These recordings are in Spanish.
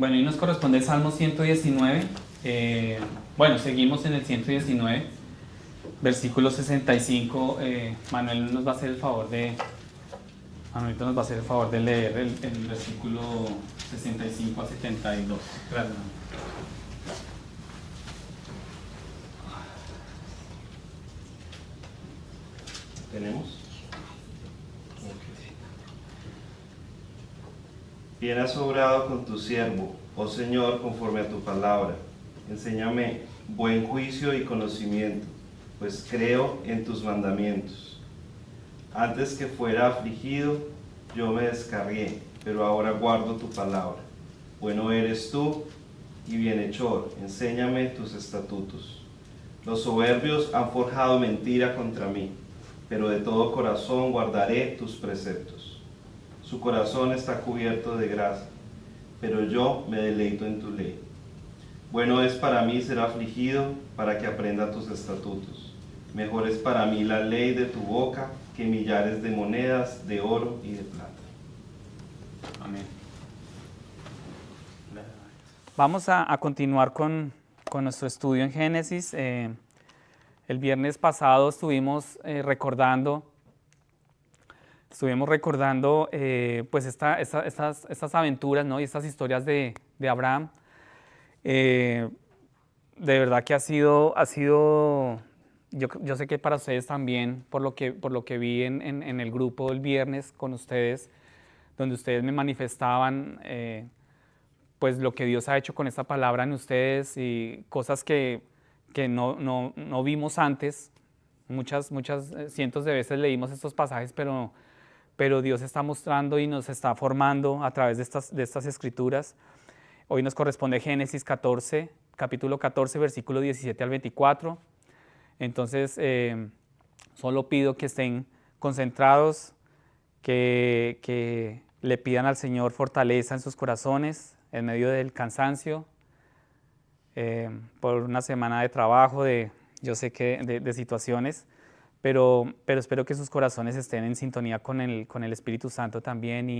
Bueno, y nos corresponde el Salmo 119. Bueno, seguimos en el 119, versículo 65. Manuel nos va a hacer el favor de, Manuelito nos va a hacer el favor de leer el versículo 65 a 72. Gracias. ¿Tenemos? Ok. Bien has obrado con tu siervo, oh Señor, conforme a tu palabra. Enséñame buen juicio y conocimiento, pues creo en tus mandamientos. Antes que fuera afligido, yo me descarrié, pero ahora guardo tu palabra. Bueno eres tú y bienhechor, enséñame tus estatutos. Los soberbios han forjado mentira contra mí, pero de todo corazón guardaré tus preceptos. Su corazón está cubierto de grasa, pero yo me deleito en tu ley. Bueno es para mí ser afligido, para que aprenda tus estatutos. Mejor es para mí la ley de tu boca que millares de monedas de oro y de plata. Amén. Vamos a continuar con nuestro estudio en Génesis. El viernes pasado estuvimos recordando pues estas aventuras, ¿no? Y estas historias de Abraham. De verdad que ha sido yo sé que para ustedes también, por lo que vi en el grupo el viernes con ustedes, donde ustedes me manifestaban pues lo que Dios ha hecho con esta palabra en ustedes y cosas que no vimos antes. Muchas cientos de veces leímos estos pasajes, pero Dios está mostrando y nos está formando a través de estas escrituras. Hoy nos corresponde Génesis 14, capítulo 14, versículo 17 al 24. Entonces, solo pido que estén concentrados, que le pidan al Señor fortaleza en sus corazones en medio del cansancio, por una semana de trabajo, yo sé que de situaciones, pero espero que sus corazones estén en sintonía con el Espíritu Santo también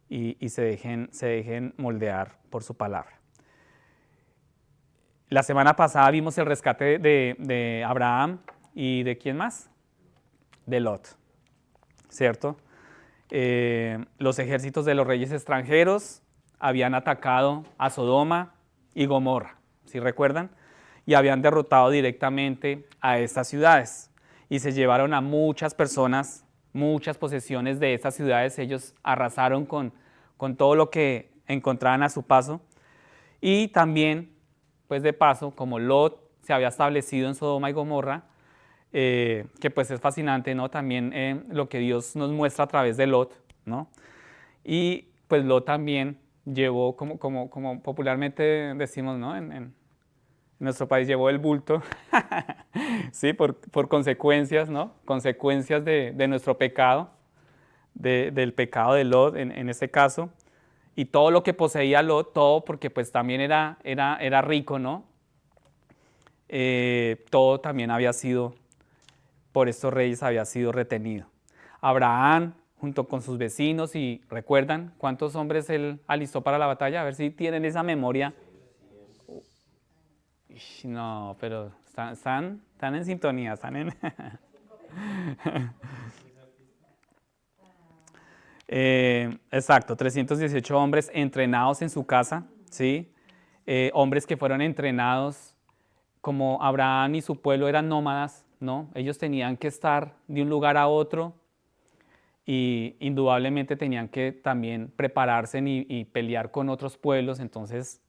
y se dejen moldear por su palabra. La semana pasada vimos el rescate de Abraham y ¿de quién más? De Lot, ¿cierto? Los ejércitos de los reyes extranjeros habían atacado a Sodoma y Gomorra, ¿sí recuerdan? Y habían derrotado directamente a estas ciudades y se llevaron a muchas personas, muchas posesiones de estas ciudades. Ellos arrasaron con todo lo que encontraban a su paso. Y también, pues de paso, como Lot se había establecido en Sodoma y Gomorra, que pues es fascinante, ¿no? También lo que Dios nos muestra a través de Lot, ¿no? Y pues Lot también llevó, como popularmente decimos, ¿no? En nuestro país llevó el bulto, ¿sí? Por consecuencias, ¿no? Consecuencias de nuestro pecado, del pecado de Lot en este caso. Y todo lo que poseía Lot, todo porque pues también era rico, ¿no? Todo también había sido, por estos reyes había sido retenido. Abraham, junto con sus vecinos, y recuerdan cuántos hombres él alistó para la batalla, a ver si tienen esa memoria. No, pero están en sintonía, están en... Exacto, 318 hombres entrenados en su casa, ¿sí? Hombres que fueron entrenados, como Abraham y su pueblo eran nómadas, ¿no? Ellos tenían que estar de un lugar a otro y indudablemente tenían que también prepararse y pelear con otros pueblos. Entonces,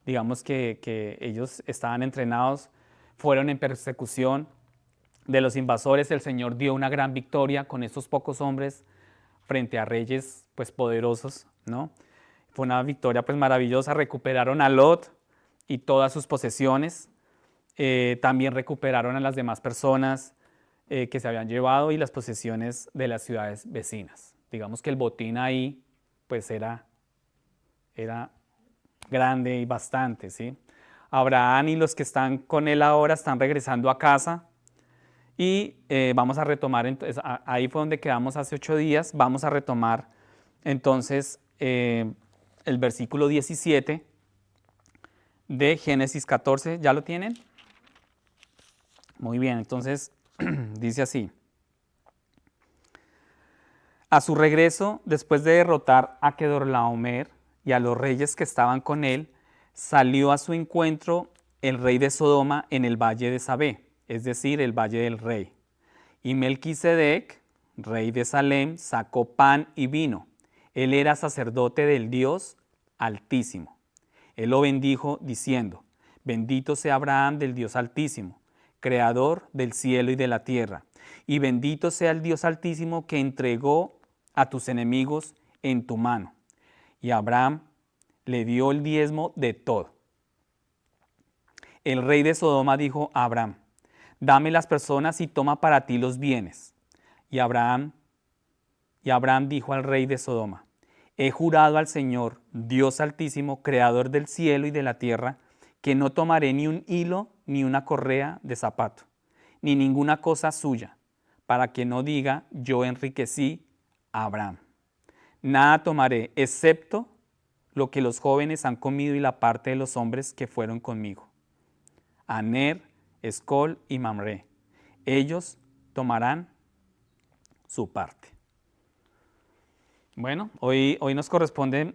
digamos que ellos estaban entrenados, fueron en persecución de los invasores. El Señor dio una gran victoria con estos pocos hombres frente a reyes pues poderosos, ¿no? Fue una victoria pues maravillosa. Recuperaron a Lot y todas sus posesiones. También recuperaron a las demás personas que se habían llevado y las posesiones de las ciudades vecinas. Digamos que el botín ahí pues era grande y bastante, ¿sí? Abraham y los que están con él ahora están regresando a casa y vamos a retomar, entonces, ahí fue donde quedamos hace 8 días, vamos a retomar entonces el versículo 17 de Génesis 14. ¿Ya lo tienen? Muy bien, entonces dice así. A su regreso, después de derrotar a Kedorlaomer y a los reyes que estaban con él, salió a su encuentro el rey de Sodoma en el valle de Sabé, es decir, el valle del rey. Y Melquisedec, rey de Salem, sacó pan y vino. Él era sacerdote del Dios Altísimo. Él lo bendijo diciendo: bendito sea Abraham del Dios Altísimo, creador del cielo y de la tierra. Y bendito sea el Dios Altísimo que entregó a tus enemigos en tu mano. Y Abraham le dio el diezmo de todo. El rey de Sodoma dijo a Abraham: dame las personas y toma para ti los bienes. Y Abraham dijo al rey de Sodoma: he jurado al Señor, Dios Altísimo, creador del cielo y de la tierra, que no tomaré ni un hilo ni una correa de zapato, ni ninguna cosa suya, para que no diga yo enriquecí a Abraham. Nada tomaré, excepto lo que los jóvenes han comido y la parte de los hombres que fueron conmigo. Aner, Escol y Mamre. Ellos tomarán su parte. Bueno, hoy nos corresponden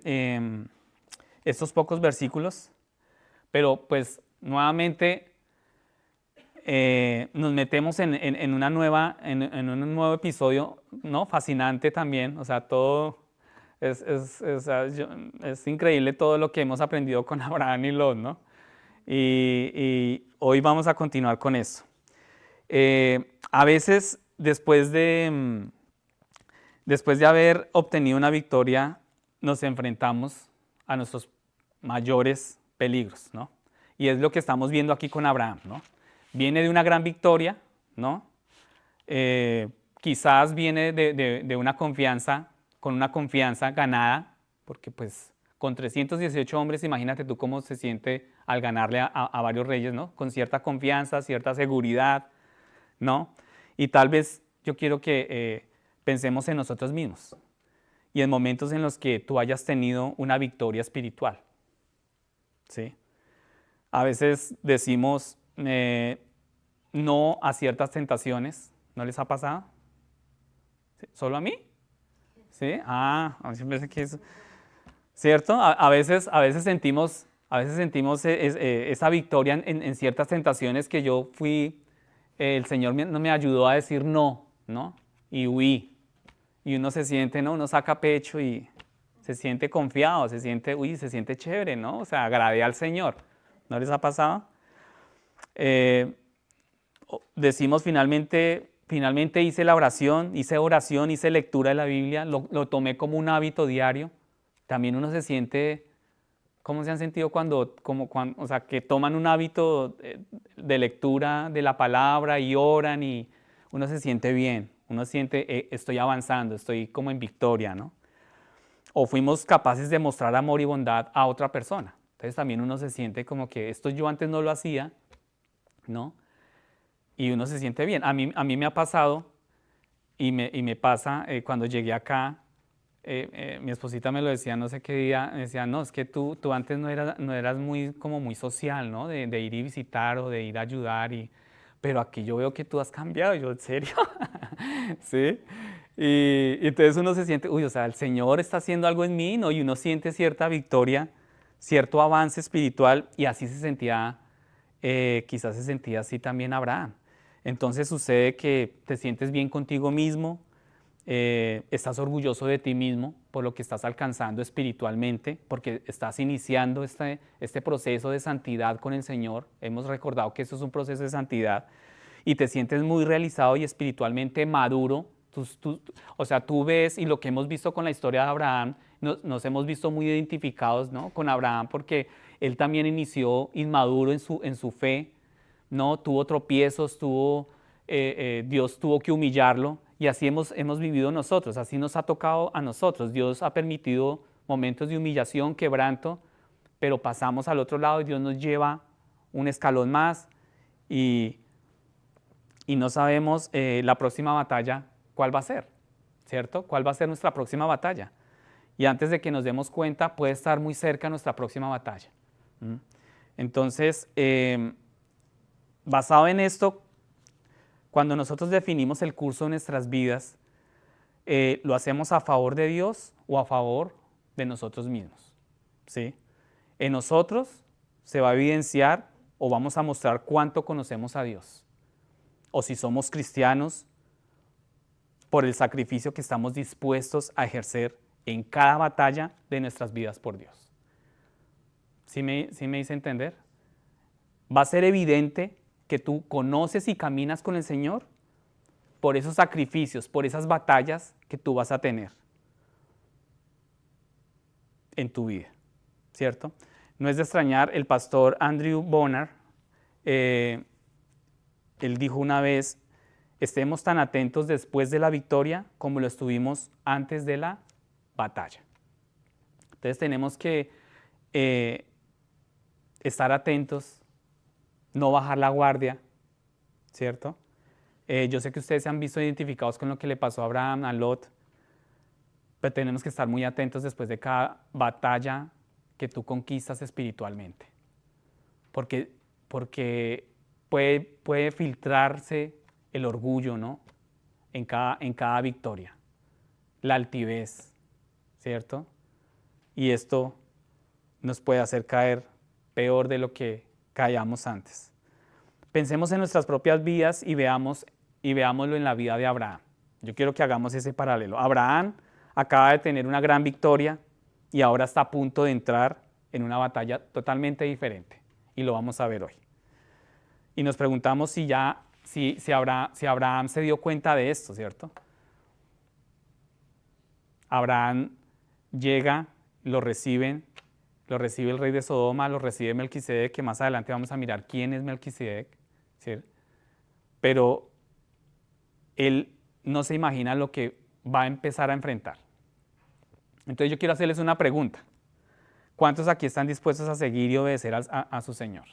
estos pocos versículos, pero pues nuevamente nos metemos en un nuevo episodio, ¿no? Fascinante también, o sea, todo es increíble todo lo que hemos aprendido con Abraham y Lot, ¿no? Y hoy vamos a continuar con eso. A veces, después de haber obtenido una victoria, nos enfrentamos a nuestros mayores peligros, ¿no? Y es lo que estamos viendo aquí con Abraham, ¿no? Viene de una gran victoria, ¿no? Quizás viene de una confianza, con una confianza ganada, porque pues con 318 hombres, imagínate tú cómo se siente al ganarle a varios reyes, ¿no? Con cierta confianza, cierta seguridad, ¿no? Y tal vez yo quiero que pensemos en nosotros mismos y en momentos en los que tú hayas tenido una victoria espiritual, ¿sí? A veces decimos no a ciertas tentaciones. ¿No les ha pasado? ¿Sí? ¿Solo a mí? ¿Sí? A mí siempre pensé que eso... ¿Cierto? A veces sentimos esa victoria en ciertas tentaciones que yo fui, el Señor no me ayudó a decir no, ¿no? Y huí. Y uno se siente, ¿no? Uno saca pecho y se siente confiado, se siente chévere, ¿no? O sea, agradé al Señor. ¿No les ha pasado? Decimos finalmente hice oración, hice lectura de la Biblia, lo tomé como un hábito diario. También uno se siente, ¿cómo se han sentido cuando o sea, que toman un hábito de lectura de la palabra y oran y uno se siente bien, uno siente, estoy avanzando, estoy como en victoria, ¿no? O fuimos capaces de mostrar amor y bondad a otra persona. Entonces también uno se siente como que esto yo antes no lo hacía, ¿no? Y uno se siente bien. A mí me ha pasado y me pasa cuando llegué acá, mi esposita me lo decía no sé qué día, me decía, no, es que tú antes no eras muy social, ¿no? De ir y visitar o de ir a ayudar, pero aquí yo veo que tú has cambiado. Y yo, ¿en serio? ¿Sí? Y entonces uno se siente, uy, o sea, el Señor está haciendo algo en mí, ¿no? Y uno siente cierta victoria, cierto avance espiritual, y así se sentía, quizás se sentía así también Abraham. Entonces sucede que te sientes bien contigo mismo, estás orgulloso de ti mismo por lo que estás alcanzando espiritualmente, porque estás iniciando este proceso de santidad con el Señor. Hemos recordado que eso es un proceso de santidad y te sientes muy realizado y espiritualmente maduro. O sea, tú ves, y lo que hemos visto con la historia de Abraham, nos hemos visto muy identificados, ¿no? Con Abraham, porque él también inició inmaduro en su fe, ¿no? Tuvo tropiezos, Dios tuvo que humillarlo, y así hemos vivido nosotros, así nos ha tocado a nosotros. Dios ha permitido momentos de humillación, quebranto, pero pasamos al otro lado y Dios nos lleva un escalón más y no sabemos la próxima batalla cuál va a ser, ¿cierto? ¿Cuál va a ser nuestra próxima batalla? y antes de que nos demos cuenta puede estar muy cerca nuestra próxima batalla. Entonces, basado en esto, cuando nosotros definimos el curso de nuestras vidas, lo hacemos a favor de Dios o a favor de nosotros mismos, ¿sí? En nosotros se va a evidenciar o vamos a mostrar cuánto conocemos a Dios, o si somos cristianos por el sacrificio que estamos dispuestos a ejercer en cada batalla de nuestras vidas por Dios. ¿Sí me hice entender? Va a ser evidente que tú conoces y caminas con el Señor por esos sacrificios, por esas batallas que tú vas a tener en tu vida, ¿cierto? No es de extrañar, el pastor Andrew Bonar, él dijo una vez, estemos tan atentos después de la victoria como lo estuvimos antes de la batalla. Entonces tenemos que estar atentos, no bajar la guardia, ¿cierto? Yo sé que ustedes se han visto identificados con lo que le pasó a Abraham, a Lot, pero tenemos que estar muy atentos después de cada batalla que tú conquistas espiritualmente. Porque puede filtrarse el orgullo, ¿no? En cada victoria, la altivez, ¿cierto? Y esto nos puede hacer caer peor de lo que caíamos antes. Pensemos en nuestras propias vidas y veámoslo en la vida de Abraham. Yo quiero que hagamos ese paralelo. Abraham acaba de tener una gran victoria y ahora está a punto de entrar en una batalla totalmente diferente. Y lo vamos a ver hoy. Y nos preguntamos si Abraham se dio cuenta de esto, ¿cierto? Abraham llega, lo recibe el rey de Sodoma, lo recibe Melquisedec, que más adelante vamos a mirar quién es Melquisedec, ¿sí? Pero él no se imagina lo que va a empezar a enfrentar. Entonces yo quiero hacerles una pregunta. ¿Cuántos aquí están dispuestos a seguir y obedecer a su Señor?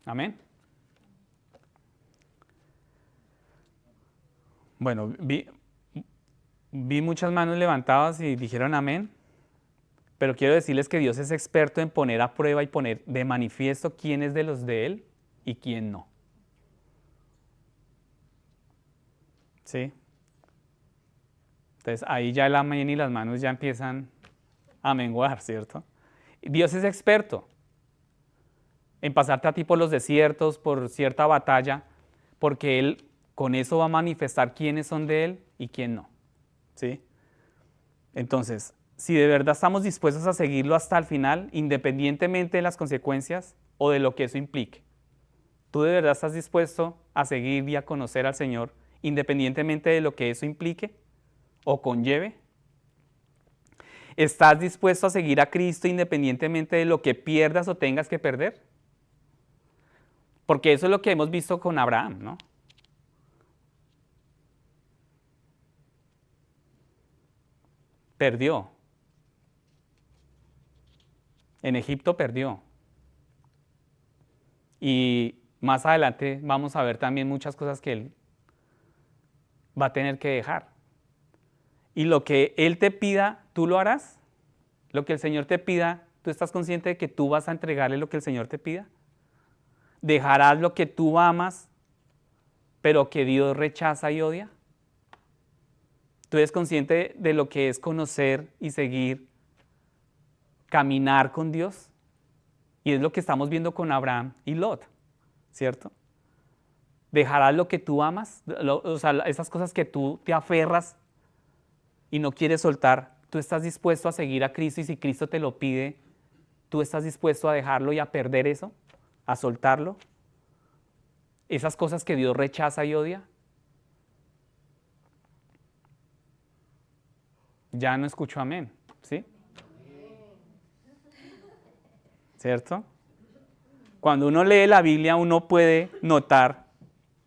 Amén. Bueno, vi muchas manos levantadas y dijeron amén, pero quiero decirles que Dios es experto en poner a prueba y poner de manifiesto quién es de los de Él y quién no. ¿Sí? Entonces ahí ya el amén y las manos ya empiezan a menguar, ¿cierto? Dios es experto en pasarte a ti por los desiertos, por cierta batalla, porque Él con eso va a manifestar quiénes son de Él y quién no, ¿sí? Entonces, si de verdad estamos dispuestos a seguirlo hasta el final, independientemente de las consecuencias o de lo que eso implique, ¿tú de verdad estás dispuesto a seguir y a conocer al Señor, independientemente de lo que eso implique o conlleve? ¿Estás dispuesto a seguir a Cristo independientemente de lo que pierdas o tengas que perder? Porque eso es lo que hemos visto con Abraham, ¿no? Perdió. En Egipto perdió. Y más adelante vamos a ver también muchas cosas que él va a tener que dejar. Y lo que Él te pida, ¿tú lo harás? Lo que el Señor te pida, ¿tú estás consciente de que tú vas a entregarle lo que el Señor te pida? ¿Dejarás lo que tú amas, pero que Dios rechaza y odia? ¿Tú eres consciente de lo que es conocer y seguir, caminar con Dios? Y es lo que estamos viendo con Abraham y Lot, ¿cierto? ¿Dejarás lo que tú amas? O sea, esas cosas que tú te aferras y no quieres soltar, ¿tú estás dispuesto a seguir a Cristo? Y si Cristo te lo pide, ¿tú estás dispuesto a dejarlo y a perder eso? ¿A soltarlo? ¿Esas cosas que Dios rechaza y odia? Ya no escucho amén, ¿sí? ¿Cierto? Cuando uno lee la Biblia, uno puede notar,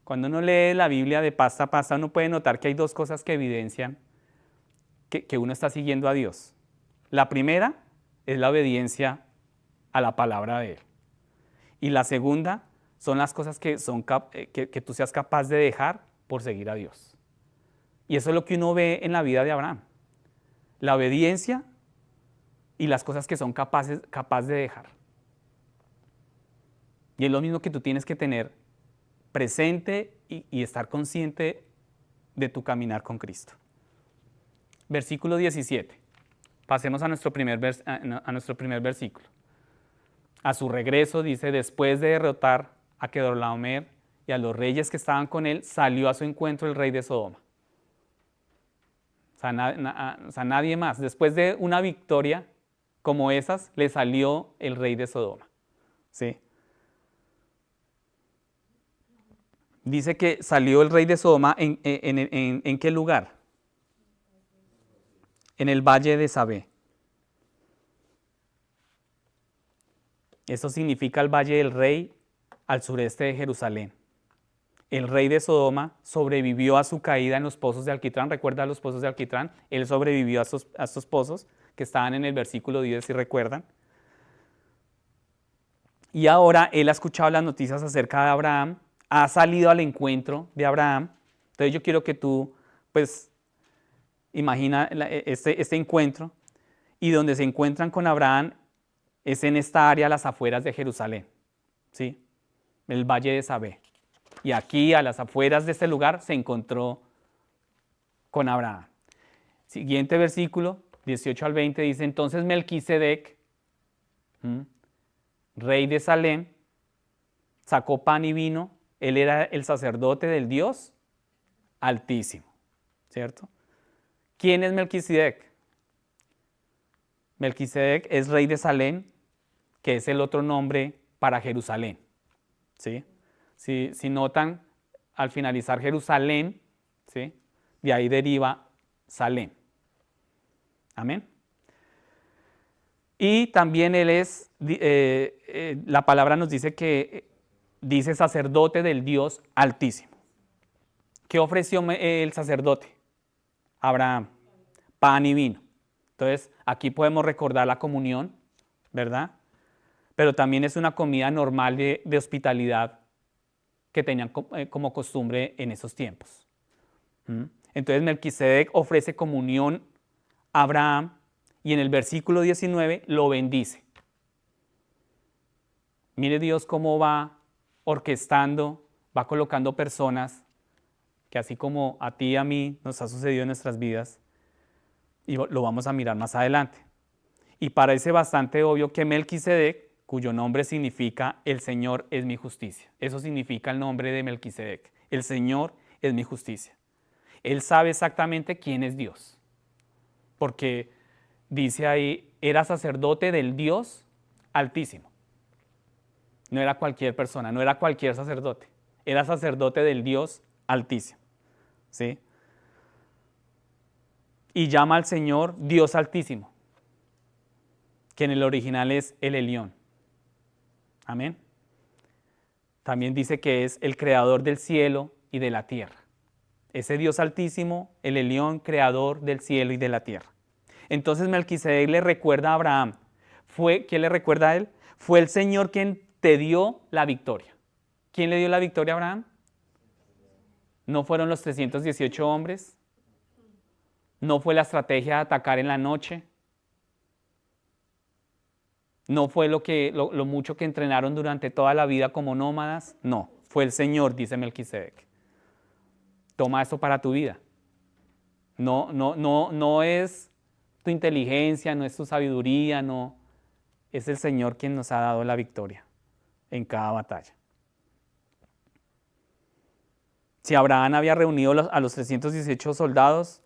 cuando uno lee la Biblia de pasta a pasta, uno puede notar que hay dos cosas que evidencian que uno está siguiendo a Dios. La primera es la obediencia a la palabra de Él. Y la segunda son las cosas que tú seas capaz de dejar por seguir a Dios. Y eso es lo que uno ve en la vida de Abraham. la obediencia y las cosas que son capaz de dejar. Y es lo mismo que tú tienes que tener presente y estar consciente de tu caminar con Cristo. Versículo 17. Pasemos a nuestro primer versículo. A su regreso, dice, después de derrotar a Kedorlaomer y a los reyes que estaban con él, salió a su encuentro el rey de Sodoma. O sea, nadie más. Después de una victoria como esas, le salió el rey de Sodoma. ¿Sí? Dice que salió el rey de Sodoma ¿en qué lugar? En el valle de Sabé. Eso significa el valle del rey al sureste de Jerusalén. El rey de Sodoma sobrevivió a su caída en los pozos de alquitrán. ¿Recuerda los pozos de alquitrán? Él sobrevivió a estos pozos que estaban en el versículo 10, si recuerdan. Y ahora él ha escuchado las noticias acerca de Abraham, ha salido al encuentro de Abraham. Entonces yo quiero que tú, pues, imagina este encuentro, y donde se encuentran con Abraham es en esta área a las afueras de Jerusalén, ¿sí? El valle de Sabé. Y aquí, a las afueras de este lugar, se encontró con Abraham. Siguiente versículo, 18 al 20, dice, entonces Melquisedec, rey de Salem, sacó pan y vino. Él era el sacerdote del Dios Altísimo, ¿cierto? ¿Quién es Melquisedec? Melquisedec es rey de Salem, que es el otro nombre para Jerusalén, ¿sí? Si notan, al finalizar Jerusalén, ¿sí? De ahí deriva Salem. Amén. Y también él es, la palabra nos dice que dice sacerdote del Dios Altísimo. ¿Qué ofreció el sacerdote? Abraham, pan y vino. Entonces, aquí podemos recordar la comunión, ¿verdad? Pero también es una comida normal de hospitalidad que tenían como costumbre en esos tiempos. Entonces, Melquisedec ofrece comunión a Abraham y en el versículo 19 lo bendice. Mire Dios cómo va orquestando, va colocando personas que así como a ti y a mí nos ha sucedido en nuestras vidas, y lo vamos a mirar más adelante. Y parece bastante obvio que Melquisedec, cuyo nombre significa el Señor es mi justicia. Eso significa el nombre de Melquisedec. El Señor es mi justicia. Él sabe exactamente quién es Dios. Porque dice ahí, era sacerdote del Dios Altísimo. No era cualquier persona, no era cualquier sacerdote. Era sacerdote del Dios Altísimo. ¿Sí? Y llama al Señor Dios Altísimo, que en el original es el Elión. Amén. También dice que es el creador del cielo y de la tierra. Ese Dios Altísimo, el Elión, creador del cielo y de la tierra. Entonces Melquisedec le recuerda a Abraham. ¿Quién le recuerda a él? Fue el Señor quien te dio la victoria. ¿Quién le dio la victoria a Abraham? ¿No fueron los 318 hombres? ¿No fue la estrategia de atacar en la noche? ¿No fue lo mucho que entrenaron durante toda la vida como nómadas? No, fue el Señor, dice Melquisedec. Toma eso para tu vida. No es tu inteligencia, no es tu sabiduría, no. Es el Señor quien nos ha dado la victoria en cada batalla. Si Abraham había reunido a los 318 soldados,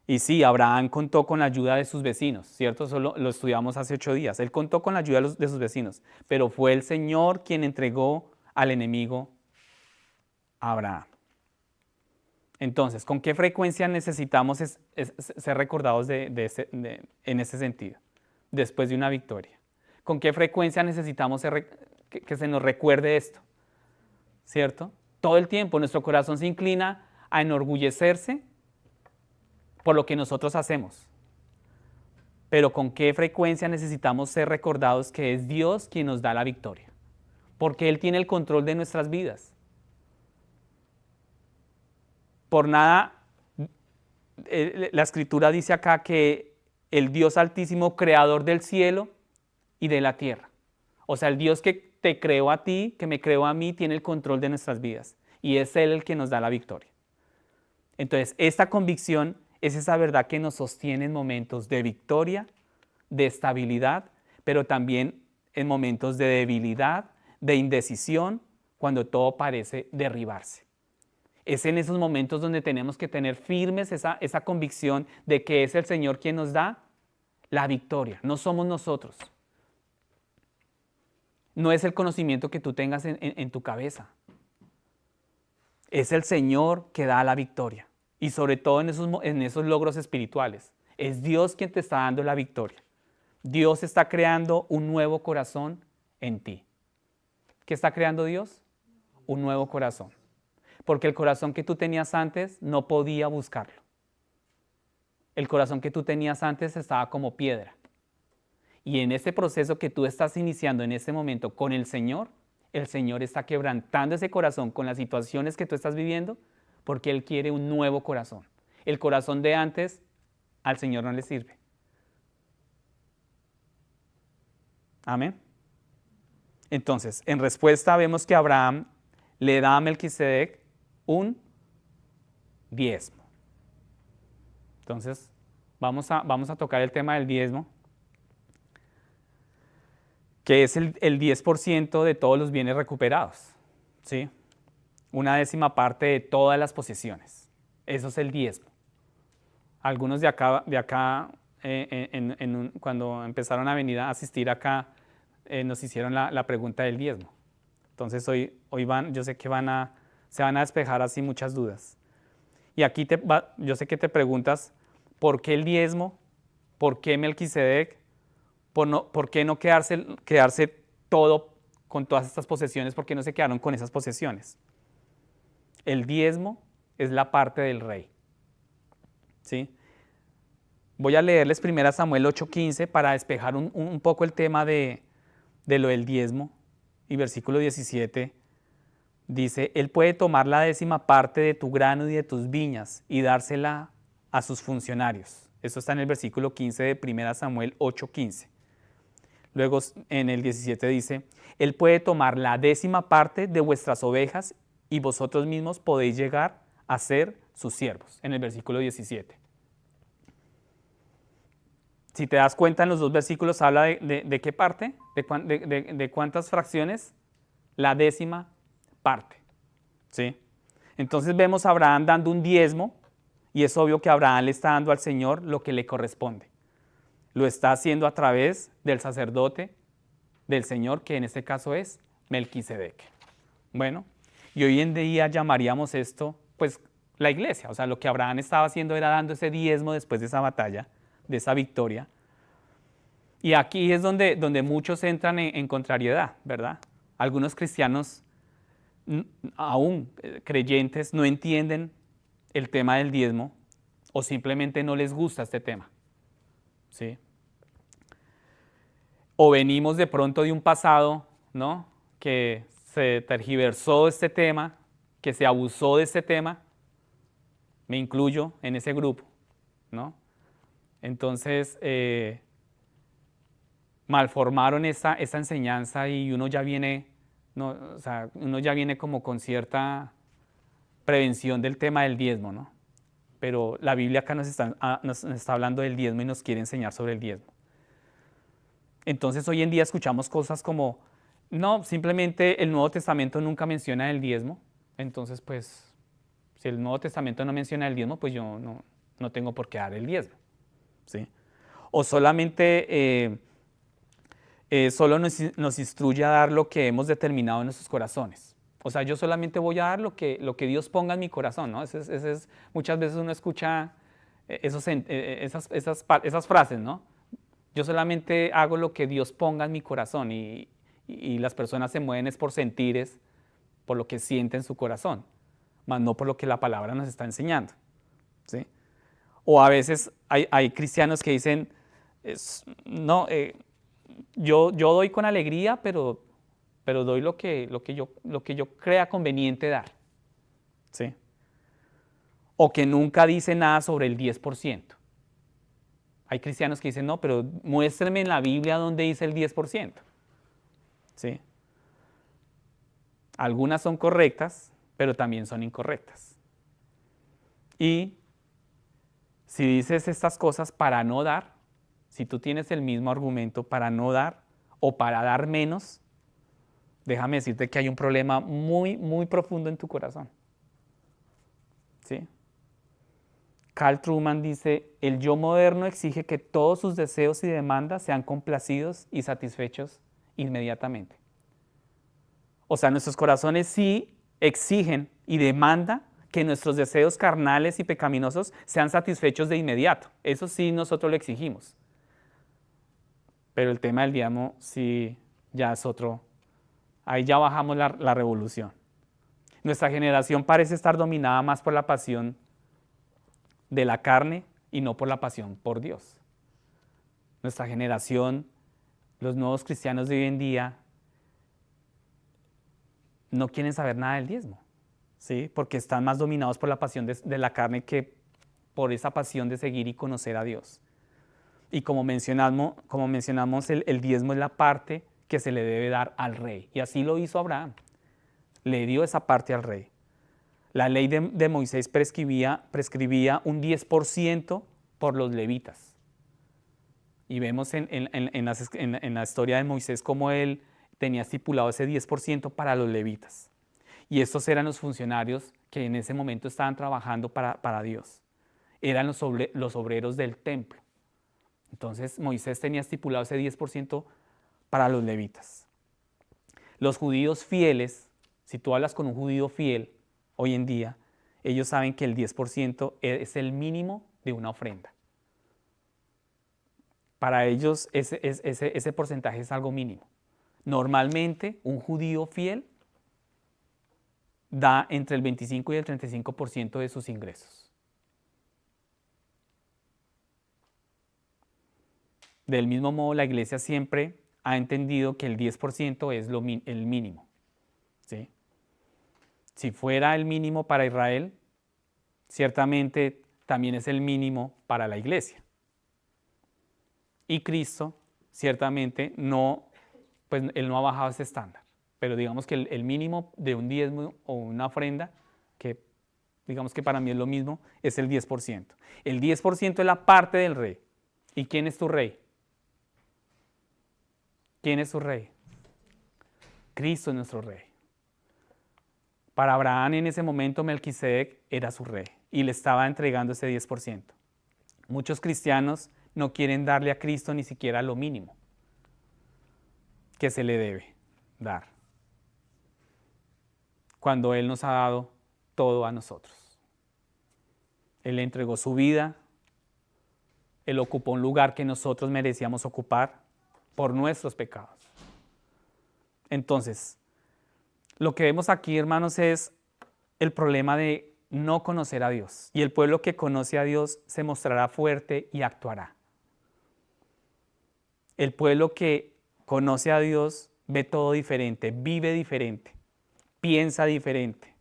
y sí, Abraham contó con la ayuda de sus vecinos, ¿cierto? Eso lo estudiamos hace 8 días. Él contó con la ayuda de sus vecinos, pero fue el Señor quien entregó al enemigo a Abraham. Entonces, ¿con qué frecuencia necesitamos ser recordados en ese sentido, después de una victoria? ¿Con qué frecuencia necesitamos que se nos recuerde esto? ¿Cierto? Todo el tiempo nuestro corazón se inclina a enorgullecerse por lo que nosotros hacemos. Pero ¿con qué frecuencia necesitamos ser recordados que es Dios quien nos da la victoria? Porque Él tiene el control de nuestras vidas. Por nada, la Escritura dice acá que el Dios Altísimo, creador del cielo y de la tierra. O sea, el Dios que te creó a ti, que me creó a mí, tiene el control de nuestras vidas. Y es Él el que nos da la victoria. Entonces, esta convicción es esa verdad que nos sostiene en momentos de victoria, de estabilidad, pero también en momentos de debilidad, de indecisión, cuando todo parece derribarse. Es en esos momentos donde tenemos que tener firmes esa convicción de que es el Señor quien nos da la victoria, no somos nosotros. No es el conocimiento que tú tengas en tu cabeza. Es el Señor que da la victoria. Y sobre todo en esos logros espirituales. Es Dios quien te está dando la victoria. Dios está creando un nuevo corazón en ti. ¿Qué está creando Dios? Un nuevo corazón. Porque el corazón que tú tenías antes no podía buscarlo. El corazón que tú tenías antes estaba como piedra. Y en ese proceso que tú estás iniciando en ese momento con el Señor está quebrantando ese corazón con las situaciones que tú estás viviendo, porque Él quiere un nuevo corazón. El corazón de antes al Señor no le sirve. Amén. Entonces, en respuesta vemos que Abraham le da a Melquisedec un diezmo. Entonces, vamos a tocar el tema del diezmo, que es el 10% de todos los bienes recuperados, ¿sí? Una décima parte de todas las posesiones. Eso es el diezmo. Algunos de acá cuando empezaron a venir a asistir acá, nos hicieron la pregunta del diezmo. Entonces hoy yo sé que se van a despejar así muchas dudas. Y aquí yo sé que te preguntas, ¿por qué el diezmo? ¿Por qué Melquisedec? ¿Por qué no quedarse todo con todas estas posesiones? ¿Por qué no se quedaron con esas posesiones? El diezmo es la parte del rey. ¿Sí? Voy a leerles 1 Samuel 8:15 para despejar un poco el tema de lo del diezmo. Y versículo 17 dice, Él puede tomar la décima parte de tu grano y de tus viñas y dársela a sus funcionarios. Esto está en el versículo 15 de 1 Samuel 8:15. Luego en el 17 dice, Él puede tomar la décima parte de vuestras ovejas y vosotros mismos podéis llegar a ser sus siervos, en el versículo 17. Si te das cuenta, en los dos versículos habla de qué parte, de cuántas fracciones, la décima parte. ¿Sí? Entonces vemos a Abraham dando un diezmo y es obvio que Abraham le está dando al Señor lo que le corresponde. Lo está haciendo a través del sacerdote del Señor, que en este caso es Melquisedec. Bueno, y hoy en día llamaríamos esto, pues, la iglesia. O sea, lo que Abraham estaba haciendo era dando ese diezmo después de esa batalla, de esa victoria. Y aquí es donde muchos entran en contrariedad, ¿verdad? Algunos cristianos, aún creyentes, no entienden el tema del diezmo o simplemente no les gusta este tema. ¿Sí? O venimos de pronto de un pasado, ¿no?, que se tergiversó este tema, que se abusó de este tema. Me incluyo en ese grupo, ¿no? Entonces, malformaron esa enseñanza y uno ya viene, ¿no? O sea, uno ya viene como con cierta prevención del tema del diezmo, ¿no? Pero la Biblia acá nos está hablando del diezmo y nos quiere enseñar sobre el diezmo. Entonces hoy en día escuchamos cosas como, no, simplemente el Nuevo Testamento nunca menciona el diezmo, entonces pues si el Nuevo Testamento no menciona el diezmo, pues yo no tengo por qué dar el diezmo, ¿sí? O solamente solo nos instruye a dar lo que hemos determinado en nuestros corazones. O sea, yo solamente voy a dar lo que Dios ponga en mi corazón, ¿no? Muchas veces uno escucha esas frases, ¿no? Yo solamente hago lo que Dios ponga en mi corazón y las personas se mueven es por sentires, por lo que sienten en su corazón, más no por lo que la palabra nos está enseñando, ¿sí? O a veces hay cristianos que dicen, no, yo doy con alegría, pero doy lo que yo crea conveniente dar, ¿sí? O que nunca dice nada sobre el 10%. Hay cristianos que dicen, no, pero muéstrame en la Biblia donde dice el 10%. ¿Sí? Algunas son correctas, pero también son incorrectas. Y si dices estas cosas para no dar, si tú tienes el mismo argumento para no dar o para dar menos, déjame decirte que hay un problema muy, muy profundo en tu corazón. ¿Sí? Carl Trueman dice, el yo moderno exige que todos sus deseos y demandas sean complacidos y satisfechos inmediatamente. O sea, nuestros corazones sí exigen y demandan que nuestros deseos carnales y pecaminosos sean satisfechos de inmediato. Eso sí nosotros lo exigimos. Pero el tema del diezmo sí ya es otro. Ahí ya bajamos la revolución. Nuestra generación parece estar dominada más por la pasión de la carne y no por la pasión por Dios. Nuestra generación, los nuevos cristianos de hoy en día, no quieren saber nada del diezmo, ¿sí? Porque están más dominados por la pasión de la carne que por esa pasión de seguir y conocer a Dios. Y como mencionamos el diezmo es la parte que se le debe dar al rey. Y así lo hizo Abraham. Le dio esa parte al rey. La ley de Moisés prescribía un 10% por los levitas. Y vemos en la historia de Moisés cómo él tenía estipulado ese 10% para los levitas. Y estos eran los funcionarios que en ese momento estaban trabajando para Dios. Eran los obreros del templo. Entonces Moisés tenía estipulado ese 10% para los levitas. Los judíos fieles, si tú hablas con un judío fiel hoy en día, ellos saben que el 10% es el mínimo de una ofrenda. Para ellos ese porcentaje es algo mínimo. Normalmente un judío fiel da entre el 25 y el 35% de sus ingresos. Del mismo modo, la iglesia siempre ha entendido que el 10% es el mínimo. ¿Sí? Si fuera el mínimo para Israel, ciertamente también es el mínimo para la iglesia. Y Cristo, ciertamente, pues Él no ha bajado ese estándar. Pero digamos que el mínimo de un diezmo o una ofrenda, que digamos que para mí es lo mismo, es el 10%. El 10% es la parte del rey. ¿Y quién es tu rey? ¿Quién es su rey? Cristo es nuestro rey. Para Abraham en ese momento Melquisedec era su rey y le estaba entregando ese 10%. Muchos cristianos no quieren darle a Cristo ni siquiera lo mínimo que se le debe dar, cuando Él nos ha dado todo a nosotros. Él le entregó su vida, Él ocupó un lugar que nosotros merecíamos ocupar por nuestros pecados. Entonces, lo que vemos aquí, hermanos, es el problema de no conocer a Dios. Y el pueblo que conoce a Dios se mostrará fuerte y actuará. El pueblo que conoce a Dios ve todo diferente, vive diferente, piensa diferente.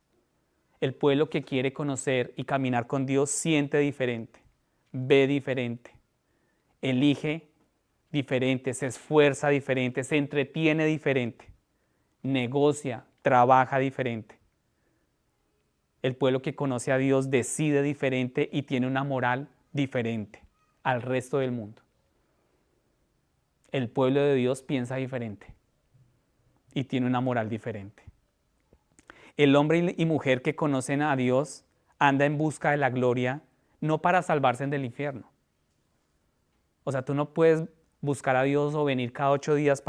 El pueblo que quiere conocer y caminar con Dios siente diferente, ve diferente, elige diferente, se esfuerza diferente, se entretiene diferente, negocia, trabaja diferente. El pueblo que conoce a Dios decide diferente y tiene una moral diferente al resto del mundo. El pueblo de Dios piensa diferente y tiene una moral diferente. El hombre y mujer que conocen a Dios anda en busca de la gloria, no para salvarse del infierno. O sea, tú no puedes buscar a Dios o venir cada 8 días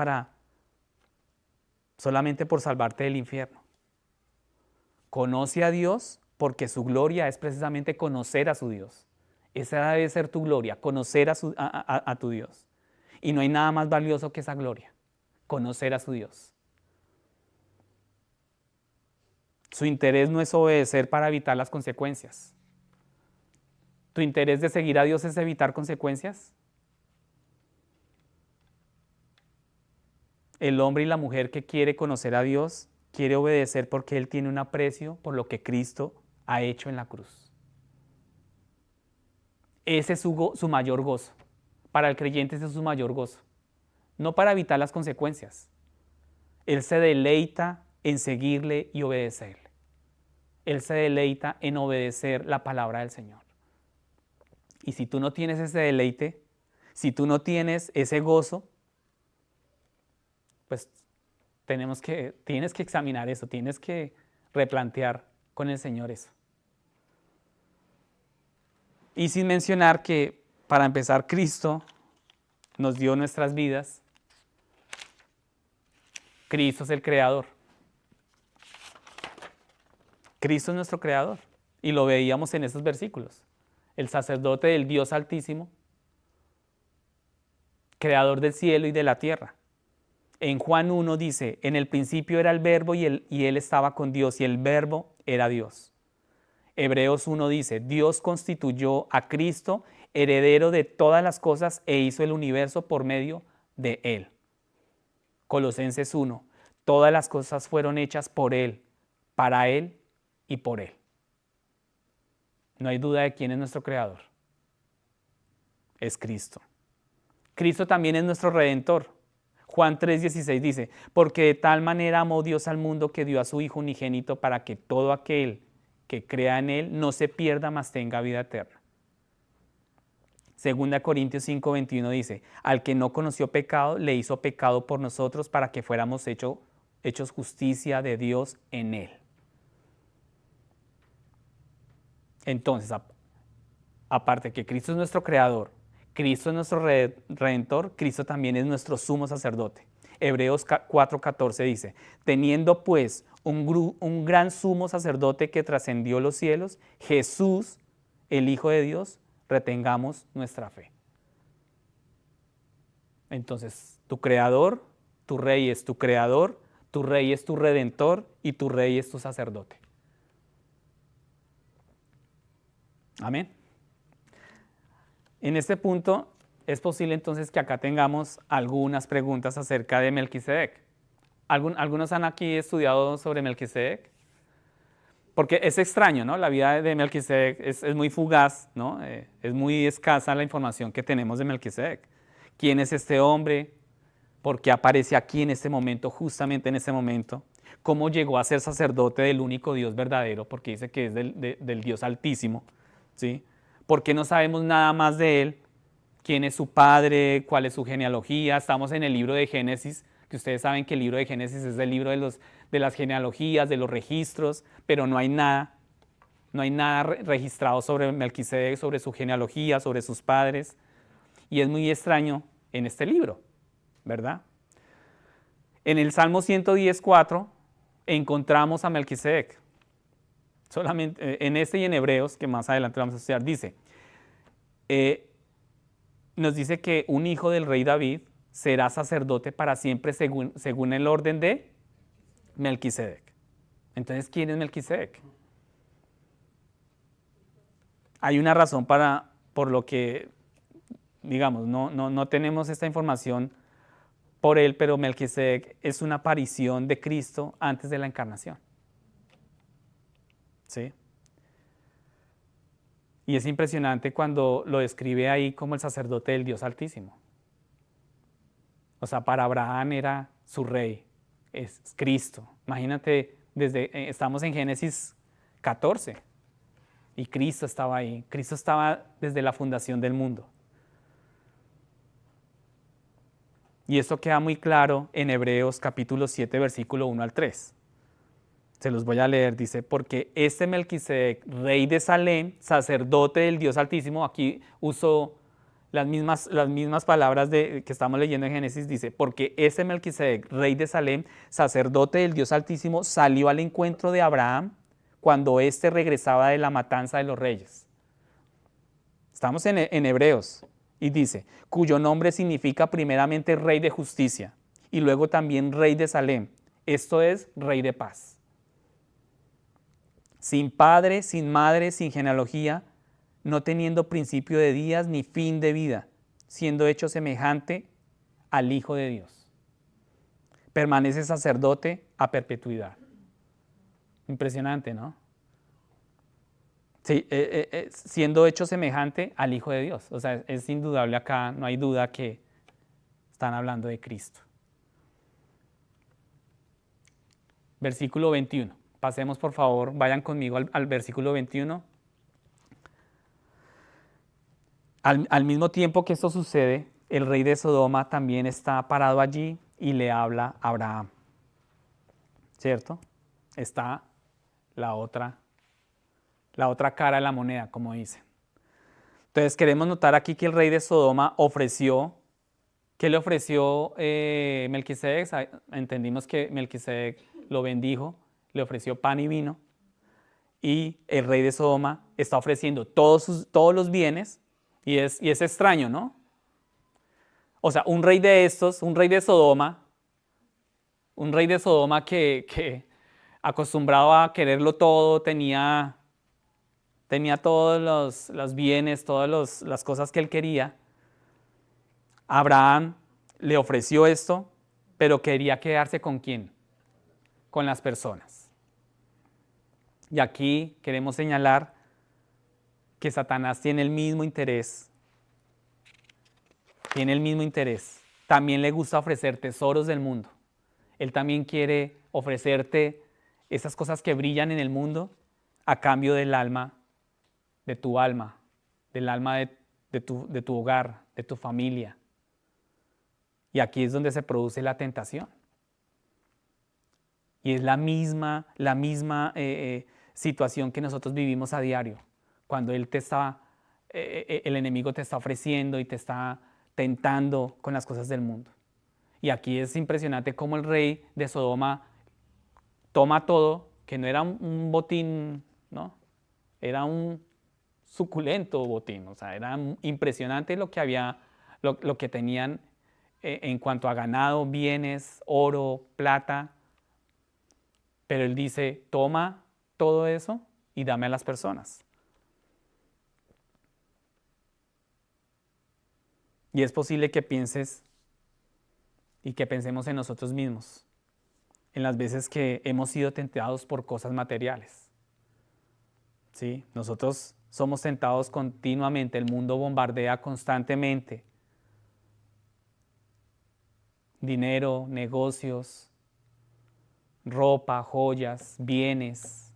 solamente por salvarte del infierno. Conoce a Dios porque su gloria es precisamente conocer a su Dios. Esa debe ser tu gloria, conocer a tu Dios. Y no hay nada más valioso que esa gloria, conocer a su Dios. Su interés no es obedecer para evitar las consecuencias. ¿Tu interés de seguir a Dios es evitar consecuencias? El hombre y la mujer que quiere conocer a Dios quiere obedecer porque Él tiene un aprecio por lo que Cristo ha hecho en la cruz. Ese es su mayor gozo. para el creyente ese es su mayor gozo, no para evitar las consecuencias. Él se deleita en seguirle y obedecerle. Él se deleita en obedecer la palabra del Señor. Y si tú no tienes ese deleite, si tú no tienes ese gozo, pues tienes que examinar eso, tienes que replantear con el Señor eso. Y sin mencionar que, para empezar, Cristo nos dio nuestras vidas. Cristo es el Creador. Cristo es nuestro Creador. Y lo veíamos en esos versículos. El sacerdote del Dios Altísimo, Creador del cielo y de la tierra. En Juan 1 dice, en el principio era el Verbo y él estaba con Dios y el Verbo era Dios. Hebreos 1 dice, Dios constituyó a Cristo heredero de todas las cosas e hizo el universo por medio de Él. Colosenses 1, todas las cosas fueron hechas por Él, para Él y por Él. No hay duda de quién es nuestro Creador. Es Cristo. Cristo también es nuestro Redentor. Juan 3:16 dice, porque de tal manera amó Dios al mundo que dio a su Hijo unigénito para que todo aquel que crea en Él no se pierda, mas tenga vida eterna. 2 Corintios 5:21 dice, al que no conoció pecado, le hizo pecado por nosotros para que fuéramos hechos justicia de Dios en Él. Entonces, aparte que Cristo es nuestro Creador, Cristo es nuestro Redentor, Cristo también es nuestro sumo sacerdote. Hebreos 4:14 dice, teniendo pues un gran sumo sacerdote que trascendió los cielos, Jesús, el Hijo de Dios, retengamos nuestra fe. Entonces, tu Creador, tu Rey es tu Creador, tu Rey es tu Redentor y tu Rey es tu sacerdote. Amén. En este punto es posible entonces que acá tengamos algunas preguntas acerca de Melquisedec. ¿Algunos han aquí estudiado sobre Melquisedec? Porque es extraño, ¿no? La vida de Melquisedec es muy fugaz, ¿no? Es muy escasa la información que tenemos de Melquisedec. ¿Quién es este hombre? ¿Por qué aparece aquí en este momento, justamente en este momento? ¿Cómo llegó a ser sacerdote del único Dios verdadero? Porque dice que es del Dios Altísimo, ¿sí? ¿Por qué no sabemos nada más de él? ¿Quién es su padre? ¿Cuál es su genealogía? Estamos en el libro de Génesis, que ustedes saben que el libro de Génesis es el libro de las genealogías, de los registros, pero no hay nada registrado sobre Melquisedec, sobre su genealogía, sobre sus padres. Y es muy extraño en este libro, ¿verdad? En el Salmo 110:4 encontramos a Melquisedec. Solamente en este y en Hebreos, que más adelante vamos a estudiar, nos dice que un hijo del rey David será sacerdote para siempre según el orden de Melquisedec. Entonces, ¿quién es Melquisedec? Hay una razón por lo que, digamos, no tenemos esta información por él, pero Melquisedec es una aparición de Cristo antes de la encarnación. ¿Sí? Y es impresionante cuando lo describe ahí como el sacerdote del Dios Altísimo. O sea, para Abraham era su rey, es Cristo. Imagínate, estamos en Génesis 14 y Cristo estaba ahí. Cristo estaba desde la fundación del mundo. Y esto queda muy claro en Hebreos capítulo 7, versículo 1 al 3. Se los voy a leer, dice, porque este Melquisedec, rey de Salem, sacerdote del Dios Altísimo, aquí usó las mismas palabras que estamos leyendo en Génesis, dice, porque este Melquisedec, rey de Salem, sacerdote del Dios Altísimo, salió al encuentro de Abraham cuando éste regresaba de la matanza de los reyes. Estamos en Hebreos, y dice, cuyo nombre significa primeramente rey de justicia, y luego también rey de Salem, esto es, rey de paz. Sin padre, sin madre, sin genealogía, no teniendo principio de días ni fin de vida, siendo hecho semejante al Hijo de Dios. Permanece sacerdote a perpetuidad. Impresionante, ¿no? Sí, siendo hecho semejante al Hijo de Dios. O sea, es indudable acá, no hay duda que están hablando de Cristo. Versículo 21. Pasemos, por favor, vayan conmigo al versículo 21. Al mismo tiempo que esto sucede, el rey de Sodoma también está parado allí y le habla a Abraham. ¿Cierto? Está la otra cara de la moneda, como dicen. Entonces queremos notar aquí que el rey de Sodoma ofreció, ¿qué le ofreció Melquisedec? Entendimos que Melquisedec lo bendijo, le ofreció pan y vino, y el rey de Sodoma está ofreciendo todos los bienes, y es extraño, ¿no? O sea, un rey de estos, un rey de Sodoma que acostumbrado a quererlo todo, tenía todos los bienes, todas las cosas que él quería. Abraham le ofreció esto, pero quería quedarse ¿con quién? Con las personas. Y aquí queremos señalar que Satanás tiene el mismo interés. También le gusta ofrecer tesoros del mundo. Él también quiere ofrecerte esas cosas que brillan en el mundo a cambio del alma, del alma de tu hogar, de tu familia. Y aquí es donde se produce la tentación. Y es la misma situación que nosotros vivimos a diario. Cuando el enemigo te está ofreciendo y te está tentando con las cosas del mundo. Y aquí es impresionante cómo el rey de Sodoma toma todo, que no era un botín, ¿no? Era un suculento botín, o sea, era impresionante lo que tenían en cuanto a ganado, bienes, oro, plata. Pero él dice, toma todo eso y dame a las personas. Y es posible que pienses y que pensemos en nosotros mismos, en las veces que hemos sido tentados por cosas materiales. ¿Sí? Nosotros somos tentados continuamente, el mundo bombardea constantemente. Dinero, negocios, ropa, joyas, bienes.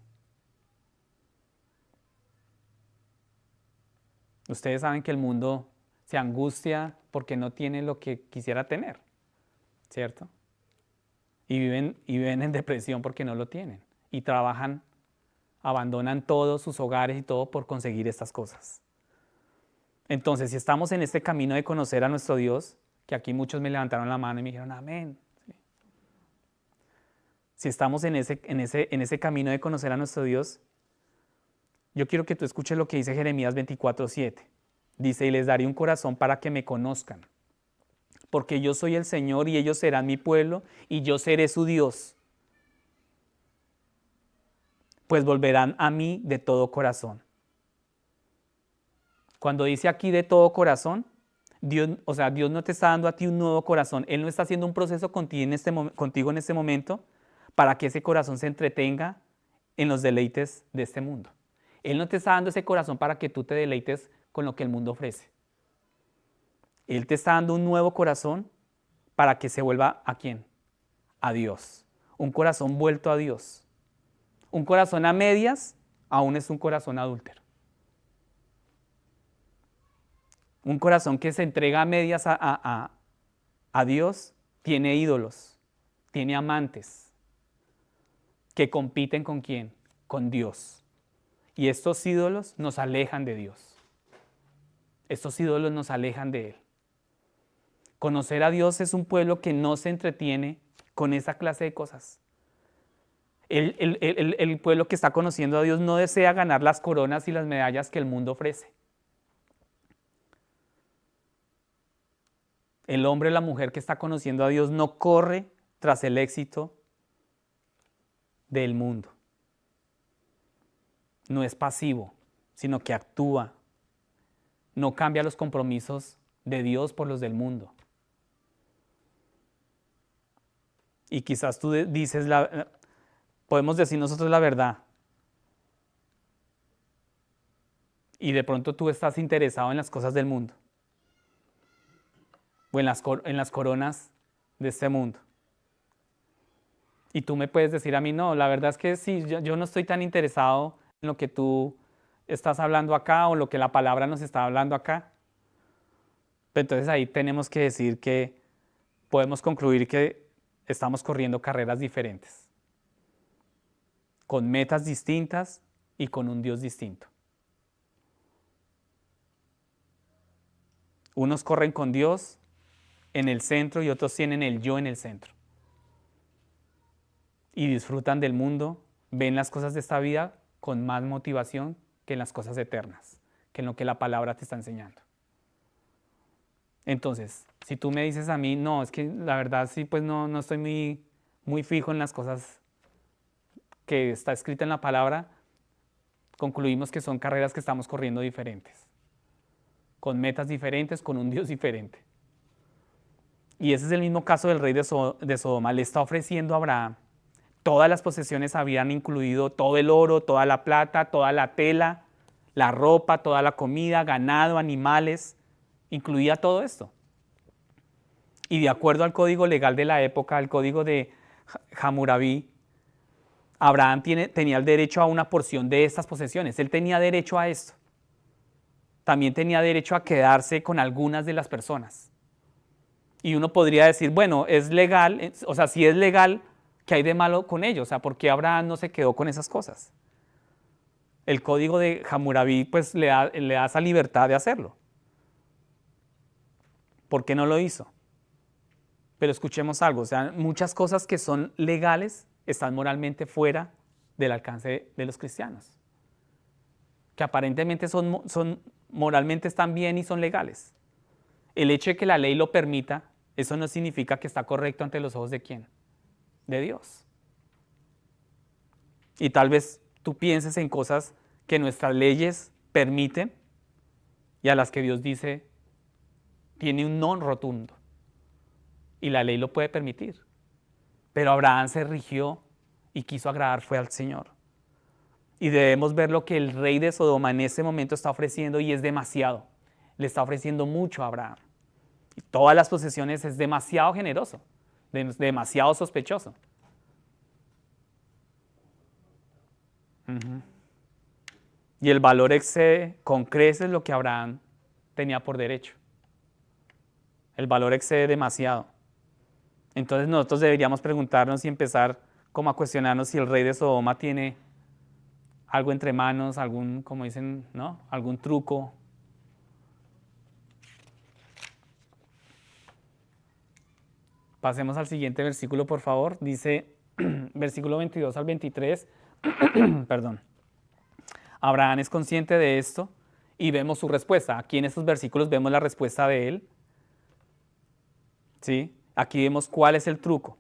Ustedes saben que el mundo se angustia porque no tiene lo que quisiera tener, ¿cierto? Y viven en depresión porque no lo tienen. Y trabajan, abandonan todos sus hogares y todo por conseguir estas cosas. Entonces, si estamos en este camino de conocer a nuestro Dios, que aquí muchos me levantaron la mano y me dijeron, amén. ¿Sí? Si estamos en ese camino de conocer a nuestro Dios, yo quiero que tú escuches lo que dice Jeremías 24:7. Dice, y les daré un corazón para que me conozcan, porque yo soy el Señor y ellos serán mi pueblo y yo seré su Dios. Pues volverán a mí de todo corazón. Cuando dice aquí de todo corazón, Dios no te está dando a ti un nuevo corazón. Él no está haciendo un proceso contigo en este momento para que ese corazón se entretenga en los deleites de este mundo. Él no te está dando ese corazón para que tú te deleites con lo que el mundo ofrece. Él te está dando un nuevo corazón para que se vuelva ¿a quién? A Dios. Un corazón vuelto a Dios. Un corazón a medias aún es un corazón adúltero. Un corazón que se entrega a medias a Dios tiene ídolos, tiene amantes que compiten ¿con quién? Con Dios. Y estos ídolos nos alejan de Dios. Estos ídolos nos alejan de Él. Conocer a Dios es un pueblo que no se entretiene con esa clase de cosas. El pueblo que está conociendo a Dios no desea ganar las coronas y las medallas que el mundo ofrece. El hombre o la mujer que está conociendo a Dios no corre tras el éxito del mundo. No es pasivo, sino que actúa. No cambia los compromisos de Dios por los del mundo. Y quizás tú dices, podemos decir nosotros la verdad. y de pronto tú estás interesado en las cosas del mundo o en las coronas de este mundo. Y tú me puedes decir a mí, no, la verdad es que sí, yo no estoy tan interesado en lo que tú estás hablando acá o lo que la palabra nos está hablando acá. Pero entonces ahí tenemos que decir que podemos concluir que estamos corriendo carreras diferentes, con metas distintas y con un Dios distinto. Unos corren con Dios en el centro y otros tienen el yo en el centro. Y disfrutan del mundo, ven las cosas de esta vida con más motivación que en las cosas eternas, que en lo que la palabra te está enseñando. Entonces, si tú me dices a mí, no, es que la verdad sí, pues no estoy muy fijo en las cosas que está escrita en la palabra, concluimos que son carreras que estamos corriendo diferentes, con metas diferentes, con un Dios diferente. Y ese es el mismo caso del rey de Sodoma. Le está ofreciendo a Abraham. Todas las posesiones habían incluido todo el oro, toda la plata, toda la tela, la ropa, toda la comida, ganado, animales, incluía todo esto. Y de acuerdo al código legal de la época, al código de Hammurabi, Abraham tenía el derecho a una porción de estas posesiones. Él tenía derecho a esto. También tenía derecho a quedarse con algunas de las personas. Y uno podría decir, bueno, es legal, o sea, si es legal, ¿qué hay de malo con ello? O sea, ¿por qué Abraham no se quedó con esas cosas? El código de Hammurabi pues le da esa libertad de hacerlo. ¿Por qué no lo hizo? Pero escuchemos algo, o sea, muchas cosas que son legales están moralmente fuera del alcance de los cristianos. Que aparentemente moralmente están bien y son legales. El hecho de que la ley lo permita, eso no significa que está correcto ante los ojos de ¿quién? De Dios. Y tal vez tú pienses en cosas que nuestras leyes permiten y a las que Dios dice tiene un no rotundo. Y la ley lo puede permitir. Pero Abraham se rigió y quiso agradar fue al Señor. Y debemos ver lo que el rey de Sodoma en ese momento está ofreciendo y es demasiado. Le está ofreciendo mucho a Abraham. Y todas las posesiones es demasiado generoso, demasiado sospechoso. Y el valor excede con creces lo que Abraham tenía por derecho. El valor excede demasiado. Entonces nosotros deberíamos preguntarnos y empezar como a cuestionarnos si el rey de Sodoma tiene algo entre manos, algún, como dicen, ¿no? Algún truco. Pasemos al siguiente versículo, por favor. Dice, versículo 22 al 23, perdón. Abraham es consciente de esto y vemos su respuesta. Aquí en estos versículos vemos la respuesta de él. ¿Sí? Aquí vemos cuál es el truco.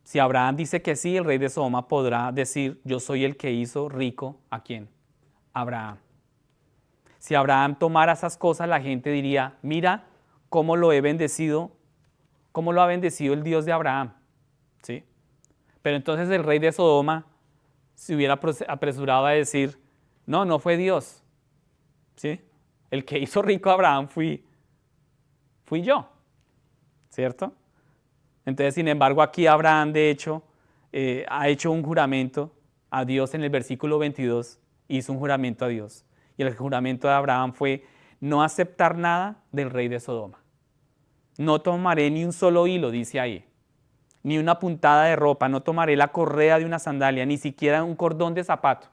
Si Abraham dice que sí, el rey de Sodoma podrá decir, yo soy el que hizo rico ¿a quién? Abraham. Si Abraham tomara esas cosas, la gente diría, mira cómo lo he bendecido, cómo lo ha bendecido el Dios de Abraham. ¿Sí? Pero entonces el rey de Sodoma se hubiera apresurado a decir, no fue Dios. ¿Sí? El que hizo rico a Abraham fui yo. ¿Cierto? Entonces, sin embargo, aquí Abraham, de hecho, ha hecho un juramento a Dios en el versículo 22, hizo un juramento a Dios. Y el juramento de Abraham fue no aceptar nada del rey de Sodoma. No tomaré ni un solo hilo, dice ahí, ni una puntada de ropa, no tomaré la correa de una sandalia, ni siquiera un cordón de zapato.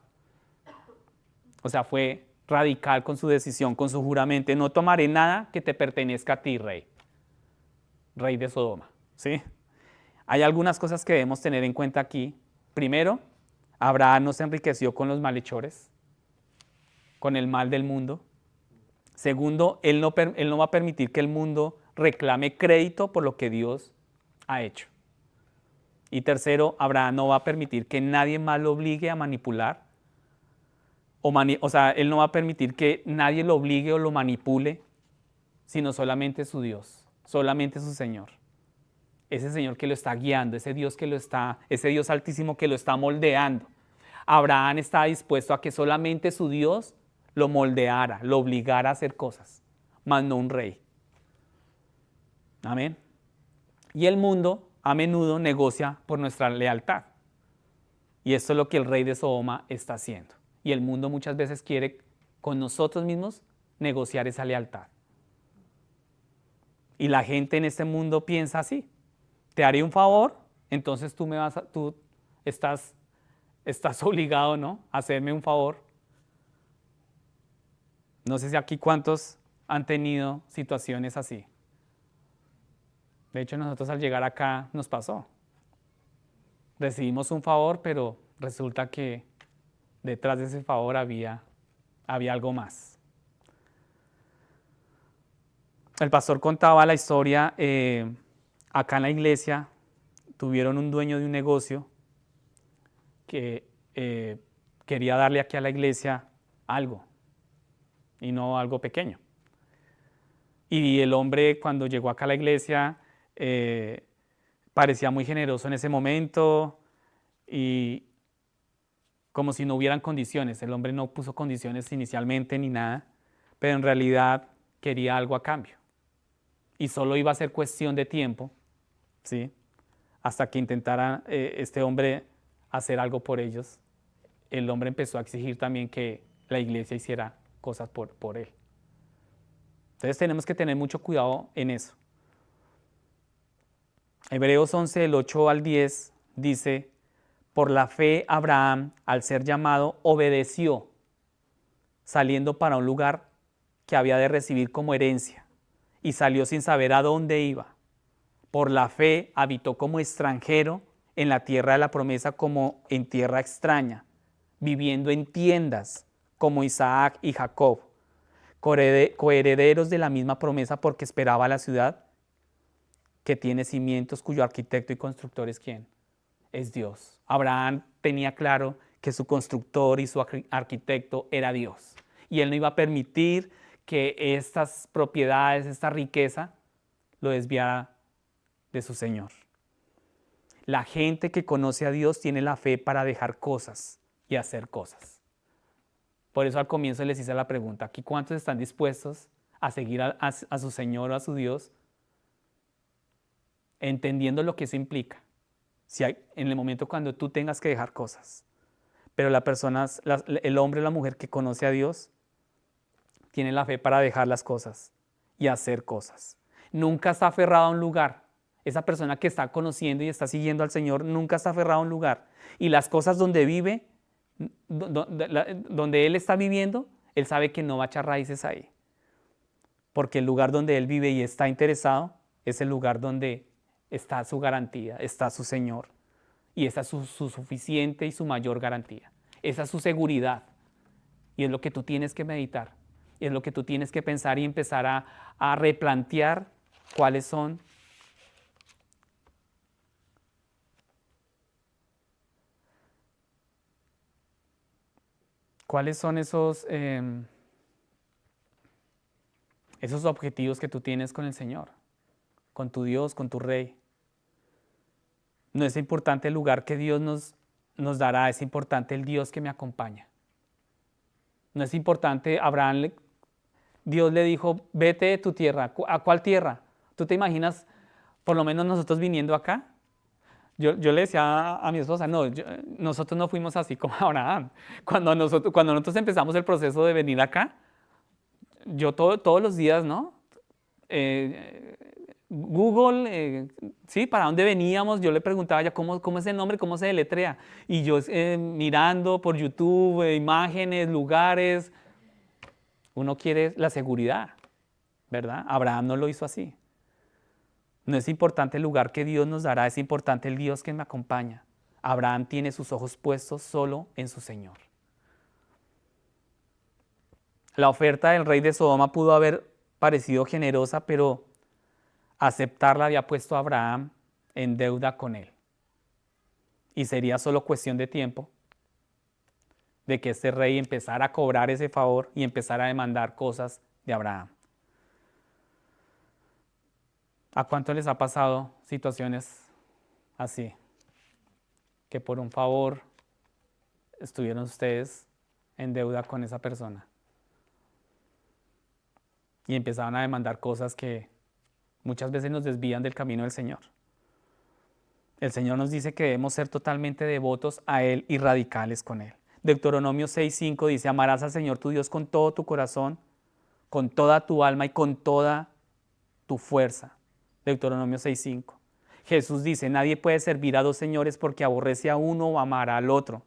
O sea, fue radical con su decisión, con su juramento. No tomaré nada que te pertenezca a ti, rey de Sodoma. ¿Sí? Hay algunas cosas que debemos tener en cuenta aquí. Primero, Abraham no se enriqueció con los malhechores, con el mal del mundo. Segundo, él no va a permitir que el mundo reclame crédito por lo que Dios ha hecho. Y tercero, Abraham no va a permitir que nadie más lo obligue a manipular. O sea, él no va a permitir que nadie lo obligue o lo manipule, sino solamente su Dios, solamente su Señor. Ese Señor que lo está guiando, ese Dios altísimo que lo está moldeando. Abraham está dispuesto a que solamente su Dios lo moldeara, lo obligara a hacer cosas, mas no un rey. Amén. Y el mundo a menudo negocia por nuestra lealtad. Y esto es lo que el rey de Sodoma está haciendo. Y el mundo muchas veces quiere con nosotros mismos negociar esa lealtad. Y la gente en este mundo piensa así: te haré un favor, entonces tú estás obligado, ¿no?, a hacerme un favor. No sé si aquí cuántos han tenido situaciones así. De hecho, nosotros al llegar acá nos pasó. Recibimos un favor, pero resulta que detrás de ese favor había algo más. El pastor contaba la historia, acá en la iglesia tuvieron un dueño de un negocio que quería darle aquí a la iglesia algo, y no algo pequeño. Y el hombre, cuando llegó acá a la iglesia, parecía muy generoso en ese momento, y como si no hubieran condiciones. El hombre no puso condiciones inicialmente ni nada, pero en realidad quería algo a cambio. Y solo iba a ser cuestión de tiempo, ¿sí?, hasta que intentara este hombre hacer algo por ellos. El hombre empezó a exigir también que la iglesia hiciera cosas por él. Entonces tenemos que tener mucho cuidado en eso. Hebreos 11, del 8 al 10, dice: por la fe Abraham, al ser llamado, obedeció, saliendo para un lugar que había de recibir como herencia, y salió sin saber a dónde iba. Por la fe habitó como extranjero en la tierra de la promesa, como en tierra extraña, viviendo en tiendas como Isaac y Jacob, coherederos de la misma promesa, porque esperaba la ciudad que tiene cimientos, cuyo arquitecto y constructor es ¿quién? Es Dios. Abraham tenía claro que su constructor y su arquitecto era Dios. Y él no iba a permitir que estas propiedades, esta riqueza, lo desviara de su Señor. La gente que conoce a Dios tiene la fe para dejar cosas y hacer cosas. Por eso al comienzo les hice la pregunta: ¿aquí cuántos están dispuestos a seguir a su Señor o a su Dios, entendiendo lo que eso implica? Si hay, en el momento cuando tú tengas que dejar cosas. Pero el hombre o la mujer que conoce a Dios tiene la fe para dejar las cosas y hacer cosas. Nunca está aferrado a un lugar. Esa persona que está conociendo y está siguiendo al Señor nunca está aferrado a un lugar. Y las cosas donde vive, donde él está viviendo, él sabe que no va a echar raíces ahí. Porque el lugar donde él vive y está interesado es el lugar donde está su garantía, está su Señor. Y esa es su suficiente y su mayor garantía. Esa es su seguridad. Y es lo que tú tienes que meditar. Y es lo que tú tienes que pensar y empezar a replantear cuáles son esos objetivos que tú tienes con el Señor, con tu Dios, con tu Rey. No es importante el lugar que Dios nos dará, es importante el Dios que me acompaña. No es importante, Dios le dijo: vete de tu tierra. ¿A cuál tierra? ¿Tú te imaginas, por lo menos nosotros viniendo acá? Yo le decía a mi esposa: no, nosotros no fuimos así como Abraham. Cuando nosotros empezamos el proceso de venir acá, yo todos los días, ¿no? Google, sí, ¿para dónde veníamos? Yo le preguntaba ya cómo es el nombre, cómo se deletrea. Y yo mirando por YouTube, imágenes, lugares. Uno quiere la seguridad, ¿verdad? Abraham no lo hizo así. No es importante el lugar que Dios nos dará, es importante el Dios que me acompaña. Abraham tiene sus ojos puestos solo en su Señor. La oferta del rey de Sodoma pudo haber parecido generosa, pero aceptarla había puesto a Abraham en deuda con él. Y sería solo cuestión de tiempo de que este rey empezara a cobrar ese favor y empezara a demandar cosas de Abraham. ¿A cuánto les ha pasado situaciones así? Que por un favor estuvieron ustedes en deuda con esa persona. y empezaban a demandar cosas que muchas veces nos desvían del camino del Señor. El Señor nos dice que debemos ser totalmente devotos a Él y radicales con Él. Deuteronomio 6:5 dice, amarás al Señor tu Dios con todo tu corazón, con toda tu alma y con toda tu fuerza. Deuteronomio 6:5. Jesús dice, nadie puede servir a dos señores porque aborrece a uno o amará al otro,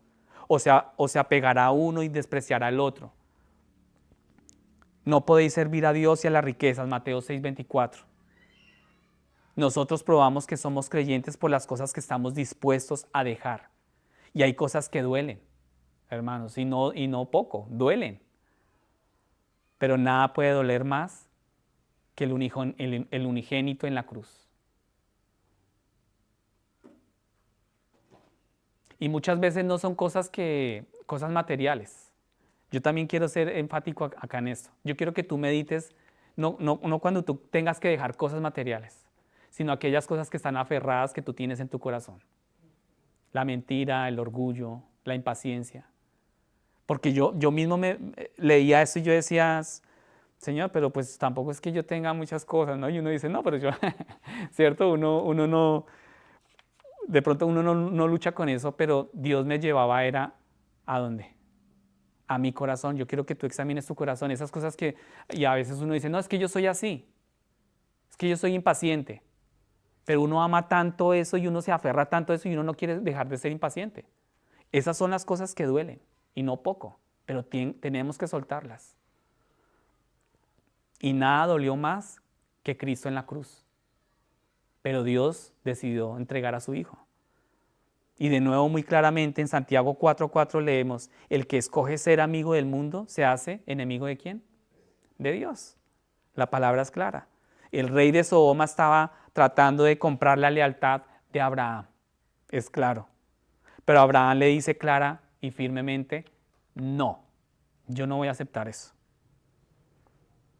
o se apegará a uno y despreciará al otro. No podéis servir a Dios y a las riquezas, Mateo 6:24. Nosotros probamos que somos creyentes por las cosas que estamos dispuestos a dejar. Y hay cosas que duelen, hermanos, y no poco, duelen. Pero nada puede doler más que el unigénito en la cruz. Y muchas veces no son cosas materiales. Yo también quiero ser enfático acá en esto. Yo quiero que tú medites, no cuando tú tengas que dejar cosas materiales, sino aquellas cosas que están aferradas que tú tienes en tu corazón. La mentira, el orgullo, la impaciencia. Porque yo mismo leía esto y yo decía, Señor, pero pues tampoco es que yo tenga muchas cosas, ¿no? Y uno dice, no, pero yo, ¿cierto? Uno no, de pronto uno no lucha con eso, pero Dios me llevaba ¿a dónde? A mi corazón. Yo quiero que tú examines tu corazón, esas cosas y a veces uno dice, no, es que yo soy así, es que yo soy impaciente, pero uno ama tanto eso y uno se aferra tanto a eso y uno no quiere dejar de ser impaciente. Esas son las cosas que duelen, y no poco, pero tenemos que soltarlas. Y nada dolió más que Cristo en la cruz, pero Dios decidió entregar a su Hijo. Y de nuevo muy claramente en Santiago 4:4 leemos, el que escoge ser amigo del mundo se hace enemigo ¿de quién? De Dios. La palabra es clara. El rey de Sodoma estaba tratando de comprar la lealtad de Abraham. Es claro. Pero Abraham le dice clara y firmemente, no, yo no voy a aceptar eso.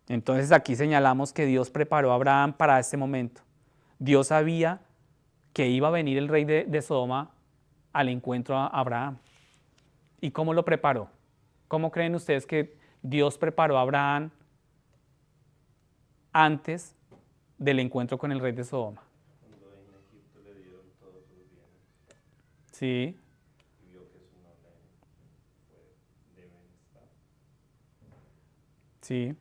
Entonces aquí señalamos que Dios preparó a Abraham para este momento. Dios sabía que iba a venir el rey de Sodoma al encuentro a Abraham. ¿Y cómo lo preparó? ¿Cómo creen ustedes que Dios preparó a Abraham antes del encuentro con el rey de Sodoma? Cuando en Egipto le dieron todos sus bienes Sí, y vio que su nombre fue de bienestar. sí.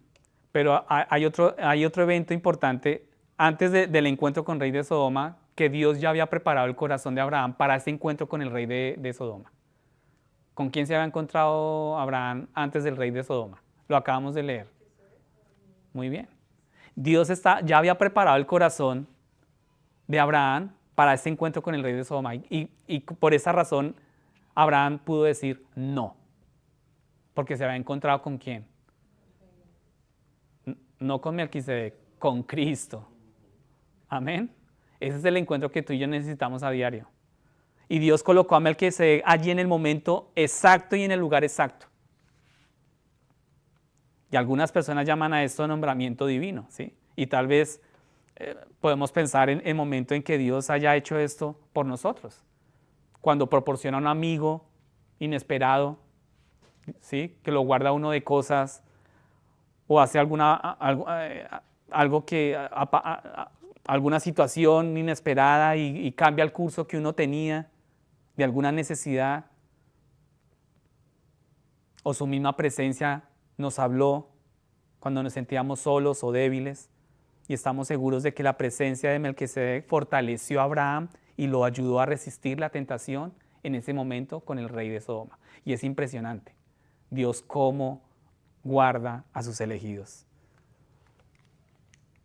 Pero hay otro evento importante antes del encuentro con el rey de Sodoma, que Dios ya había preparado el corazón de Abraham para ese encuentro con el rey de Sodoma. ¿Con quién se había encontrado Abraham antes del rey de Sodoma? Lo acabamos de leer. Muy bien. Dios ya había preparado el corazón de Abraham para ese encuentro con el rey de Sodoma. Y por esa razón, Abraham pudo decir no. Porque se había encontrado ¿con quién? No con Melquisedec, con Cristo. Amén. Ese es el encuentro que tú y yo necesitamos a diario. Y Dios colocó a Melquisedec allí en el momento exacto y en el lugar exacto. Y algunas personas llaman a esto nombramiento divino, ¿sí? Y tal vez podemos pensar en el momento en que Dios haya hecho esto por nosotros. Cuando proporciona a un amigo inesperado, ¿sí? Que lo guarda uno de cosas o hace alguna situación inesperada y cambia el curso que uno tenía de alguna necesidad, o su misma presencia nos habló cuando nos sentíamos solos o débiles, y estamos seguros de que la presencia de Melquisedec fortaleció a Abraham y lo ayudó a resistir la tentación en ese momento con el rey de Sodoma. Y es impresionante Dios cómo guarda a sus elegidos.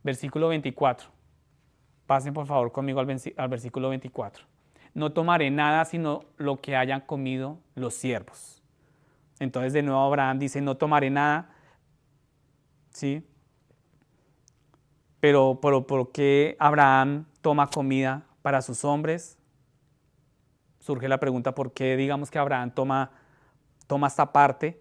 Versículo 24. Pasen por favor conmigo al versículo 24. No tomaré nada sino lo que hayan comido los siervos. Entonces de nuevo Abraham dice, no tomaré nada, ¿sí? Pero ¿por qué Abraham toma comida para sus hombres? Surge la pregunta, ¿por qué digamos que Abraham toma esta parte?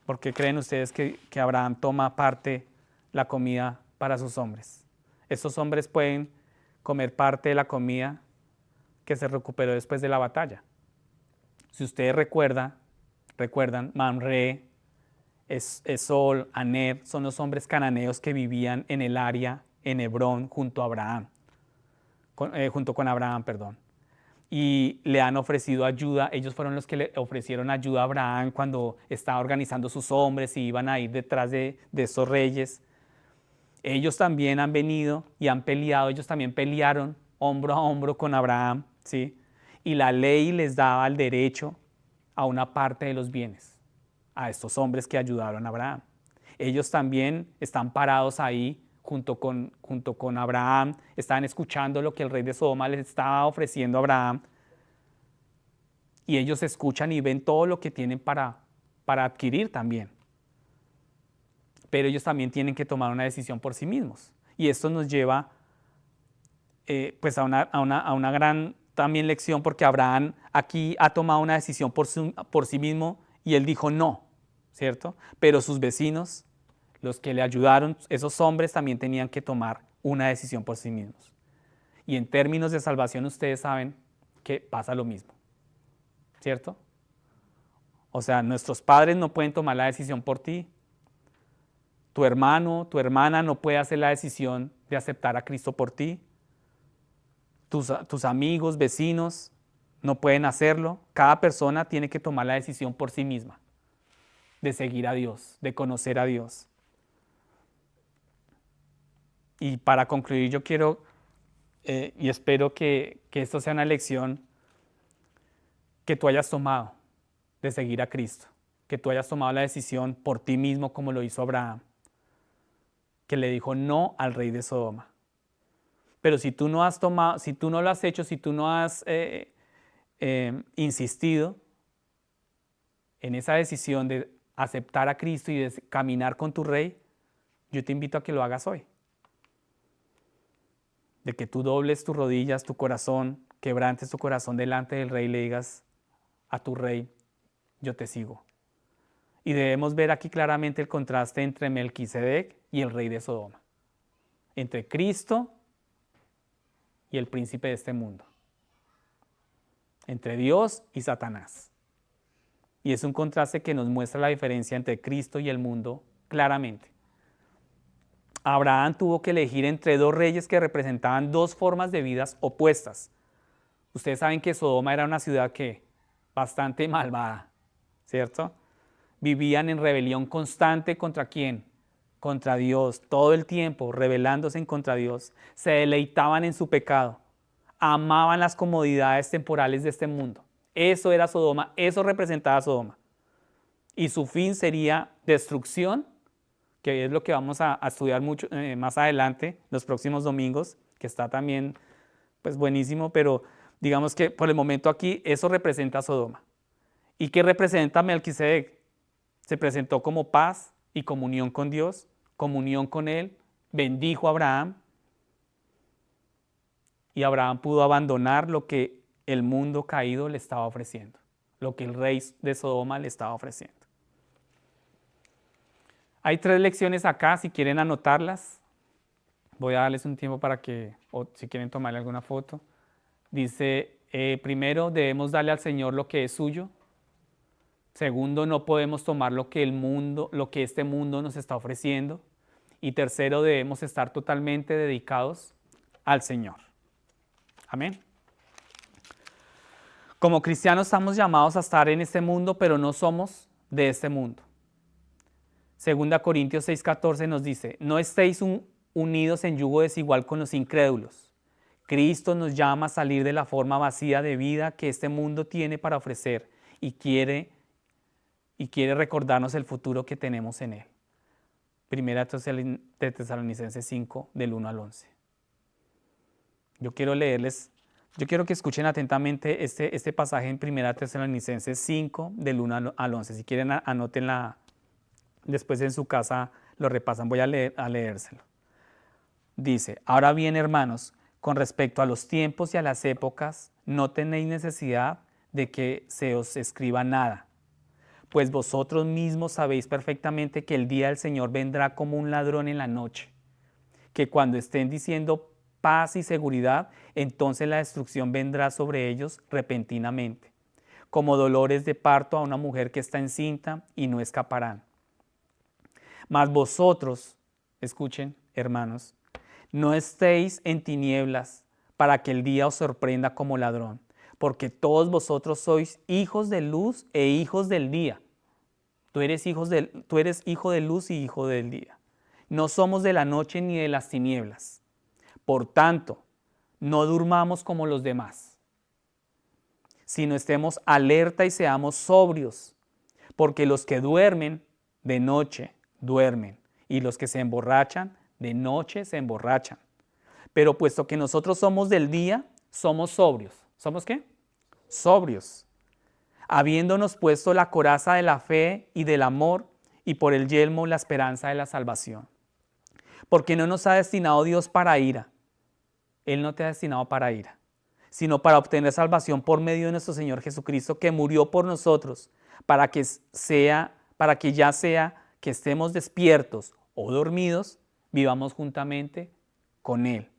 ¿Por qué creen ustedes que Abraham toma parte la comida para sus hombres? Estos hombres pueden comer parte de la comida que se recuperó después de la batalla. Si ustedes recuerdan, Mamre Esol, Aner, son los hombres cananeos que vivían en el área, en Hebrón, junto con Abraham, perdón. Y le han ofrecido ayuda. Ellos fueron los que le ofrecieron ayuda a Abraham cuando estaba organizando sus hombres y iban a ir detrás de esos reyes. Ellos también han venido y han peleado. Ellos también pelearon hombro a hombro con Abraham, ¿sí? Y la ley les daba el derecho a una parte de los bienes a estos hombres que ayudaron a Abraham. Ellos también están parados ahí junto con Abraham, estaban escuchando lo que el rey de Sodoma les estaba ofreciendo a Abraham, y ellos escuchan y ven todo lo que tienen para adquirir también. Pero ellos también tienen que tomar una decisión por sí mismos. Y esto nos lleva pues a una gran también lección, porque Abraham aquí ha tomado una decisión por sí mismo y él dijo no, ¿cierto? Pero sus vecinos, los que le ayudaron, esos hombres también tenían que tomar una decisión por sí mismos. Y en términos de salvación ustedes saben que pasa lo mismo, ¿cierto? O sea, nuestros padres no pueden tomar la decisión por ti. Tu hermano, tu hermana no puede hacer la decisión de aceptar a Cristo por ti. Tus amigos, vecinos no pueden hacerlo. Cada persona tiene que tomar la decisión por sí misma de seguir a Dios, de conocer a Dios. Y para concluir, yo quiero y espero que esto sea una lección que tú hayas tomado de seguir a Cristo, que tú hayas tomado la decisión por ti mismo como lo hizo Abraham, que le dijo no al rey de Sodoma. Pero si tú no has tomado, si tú no lo has hecho, si tú no has insistido en esa decisión de aceptar a Cristo y de caminar con tu rey, yo te invito a que lo hagas hoy. De que tú dobles tus rodillas, tu corazón, quebrantes tu corazón delante del rey y le digas a tu rey, yo te sigo. Y debemos ver aquí claramente el contraste entre Melquisedec y el rey de Sodoma, entre Cristo y el príncipe de este mundo, entre Dios y Satanás. Y es un contraste que nos muestra la diferencia entre Cristo y el mundo claramente. Abraham tuvo que elegir entre dos reyes que representaban dos formas de vidas opuestas. Ustedes saben que Sodoma era una ciudad que bastante malvada, ¿cierto? Vivían en rebelión constante ¿contra quién? Contra Dios, todo el tiempo rebelándose en contra Dios. Se deleitaban en su pecado, amaban las comodidades temporales de este mundo. Eso era Sodoma, eso representaba Sodoma. Y su fin sería destrucción, que es lo que vamos a estudiar mucho más adelante, los próximos domingos, que está también pues buenísimo, pero digamos que por el momento aquí eso representa a Sodoma. ¿Y qué representa Melquisedec? Se presentó como paz y comunión con Dios, comunión con Él, bendijo a Abraham, y Abraham pudo abandonar lo que el mundo caído le estaba ofreciendo, lo que el rey de Sodoma le estaba ofreciendo. Hay 3 lecciones acá, si quieren anotarlas, voy a darles un tiempo para que, o si quieren tomarle alguna foto. Dice, primero, debemos darle al Señor lo que es suyo. Segundo, no podemos tomar lo que este mundo nos está ofreciendo. Y tercero, debemos estar totalmente dedicados al Señor. Amén. Como cristianos estamos llamados a estar en este mundo, pero no somos de este mundo. 2 Corintios 6:14 nos dice, no estéis unidos en yugo desigual con los incrédulos. Cristo nos llama a salir de la forma vacía de vida que este mundo tiene para ofrecer y quiere recordarnos el futuro que tenemos en Él. Primera de Tesalonicenses 5, del 1 al 11. Yo quiero que escuchen atentamente este pasaje en Primera de Tesalonicenses 5, del 1 al 11. Si quieren, anótenla, después en su casa lo repasan, voy a leérselo. Dice, ahora bien, hermanos, con respecto a los tiempos y a las épocas, no tenéis necesidad de que se os escriba nada, pues vosotros mismos sabéis perfectamente que el día del Señor vendrá como un ladrón en la noche, que cuando estén diciendo paz y seguridad, entonces la destrucción vendrá sobre ellos repentinamente, como dolores de parto a una mujer que está encinta, y no escaparán. Mas vosotros, escuchen, hermanos, no estéis en tinieblas para que el día os sorprenda como ladrón, porque todos vosotros sois hijos de luz e hijos del día. Tú eres hijo de luz y hijo del día. No somos de la noche ni de las tinieblas. Por tanto, no durmamos como los demás, sino estemos alerta y seamos sobrios, porque los que duermen de noche duermen, y los que se emborrachan de noche se emborrachan. Pero puesto que nosotros somos del día, somos sobrios. ¿Somos qué? Sobrios. Habiéndonos puesto la coraza de la fe y del amor, y por el yelmo la esperanza de la salvación. Porque no nos ha destinado Dios para ira. Él no te ha destinado para ira, sino para obtener salvación por medio de nuestro Señor Jesucristo, que murió por nosotros, para que ya sea que estemos despiertos o dormidos, vivamos juntamente con Él.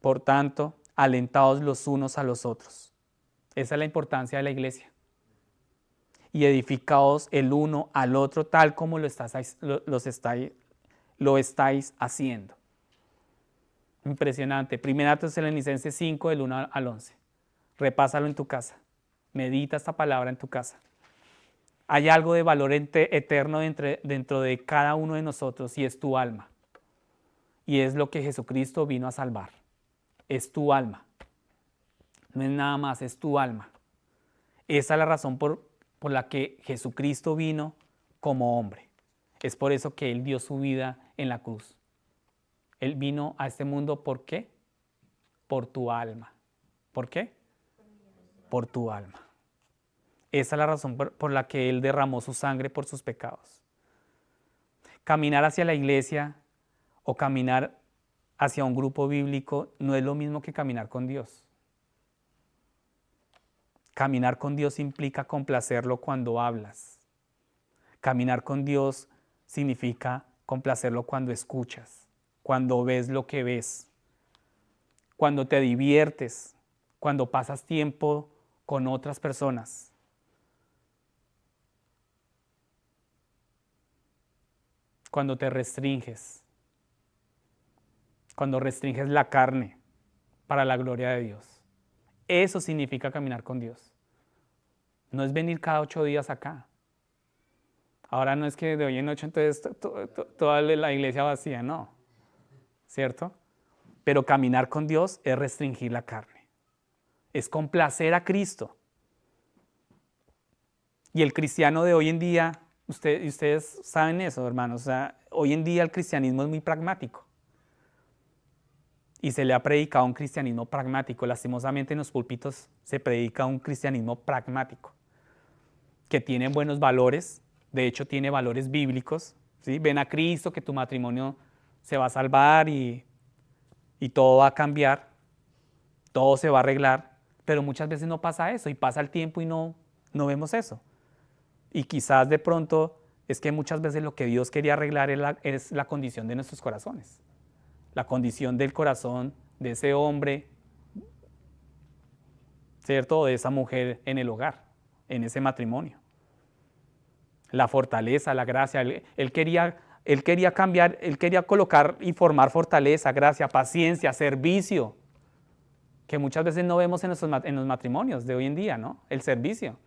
Por tanto, alentaos los unos a los otros. Esa es la importancia de la iglesia. Y edificaos el uno al otro tal como lo estáis haciendo. Impresionante. Primera Tesalonicenses 5, del 1 al 11. Repásalo en tu casa. Medita esta palabra en tu casa. Hay algo de valor eterno dentro de cada uno de nosotros, y es tu alma. Y es lo que Jesucristo vino a salvar. Es tu alma. No es nada más, es tu alma. Esa es la razón por la que Jesucristo vino como hombre. Es por eso que Él dio su vida en la cruz. Él vino a este mundo, ¿por qué? Por tu alma. ¿Por qué? Por tu alma. Esa es la razón por la que Él derramó su sangre por sus pecados. Caminar hacia la iglesia o caminar hacia un grupo bíblico no es lo mismo que caminar con Dios. Caminar con Dios implica complacerlo cuando hablas. Caminar con Dios significa complacerlo cuando escuchas, cuando ves lo que ves, cuando te diviertes, cuando pasas tiempo con otras personas. Cuando te restringes, cuando restringes la carne para la gloria de Dios. Eso significa caminar con Dios. No es venir cada 8 días acá. Ahora no es que de hoy en noche entonces toda la iglesia vacía, no. ¿Cierto? Pero caminar con Dios es restringir la carne. Es complacer a Cristo. Y el cristiano de hoy en día, ustedes saben eso, hermanos, o sea, hoy en día el cristianismo es muy pragmático. Y se le ha predicado un cristianismo pragmático. Lastimosamente en los púlpitos se predica un cristianismo pragmático, que tiene buenos valores, de hecho tiene valores bíblicos, ¿sí? Ven a Cristo, que tu matrimonio se va a salvar y todo va a cambiar, todo se va a arreglar, pero muchas veces no pasa eso, y pasa el tiempo y no vemos eso. Y quizás de pronto es que muchas veces lo que Dios quería arreglar es la condición de nuestros corazones. La condición del corazón de ese hombre, ¿cierto? O de esa mujer en el hogar, en ese matrimonio. La fortaleza, la gracia. Él quería cambiar, él quería colocar y formar fortaleza, gracia, paciencia, servicio, que muchas veces no vemos en los matrimonios de hoy en día, ¿no? El servicio.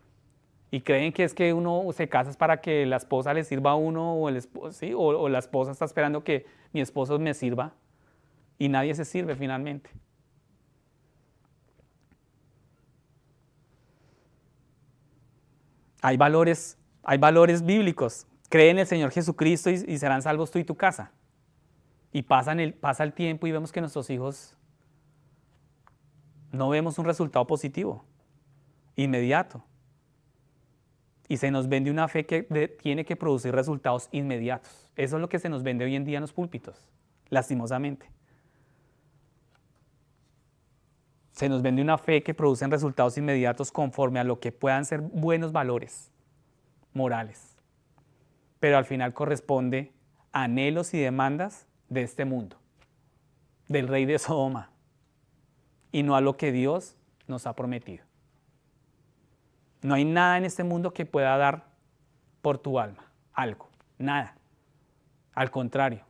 Y creen que es que uno se casa es para que la esposa le sirva a uno, o el esposo, ¿sí? O la esposa está esperando que mi esposo me sirva. Y nadie se sirve finalmente. Hay valores bíblicos. Cree en el Señor Jesucristo y serán salvos tú y tu casa. Y pasa el tiempo y vemos que nuestros hijos no vemos un resultado positivo, inmediato. Y se nos vende una fe que tiene que producir resultados inmediatos. Eso es lo que se nos vende hoy en día en los púlpitos, lastimosamente. Se nos vende una fe que produce resultados inmediatos conforme a lo que puedan ser buenos valores morales. Pero al final corresponde a anhelos y demandas de este mundo, del rey de Sodoma, y no a lo que Dios nos ha prometido. No hay nada en este mundo que pueda dar por tu alma algo, nada. Al contrario.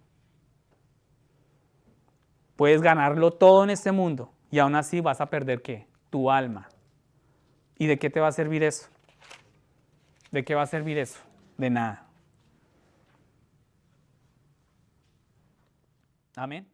Puedes ganarlo todo en este mundo y aún así vas a perder ¿qué? Tu alma. ¿Y de qué te va a servir eso? ¿De qué va a servir eso? De nada. Amén.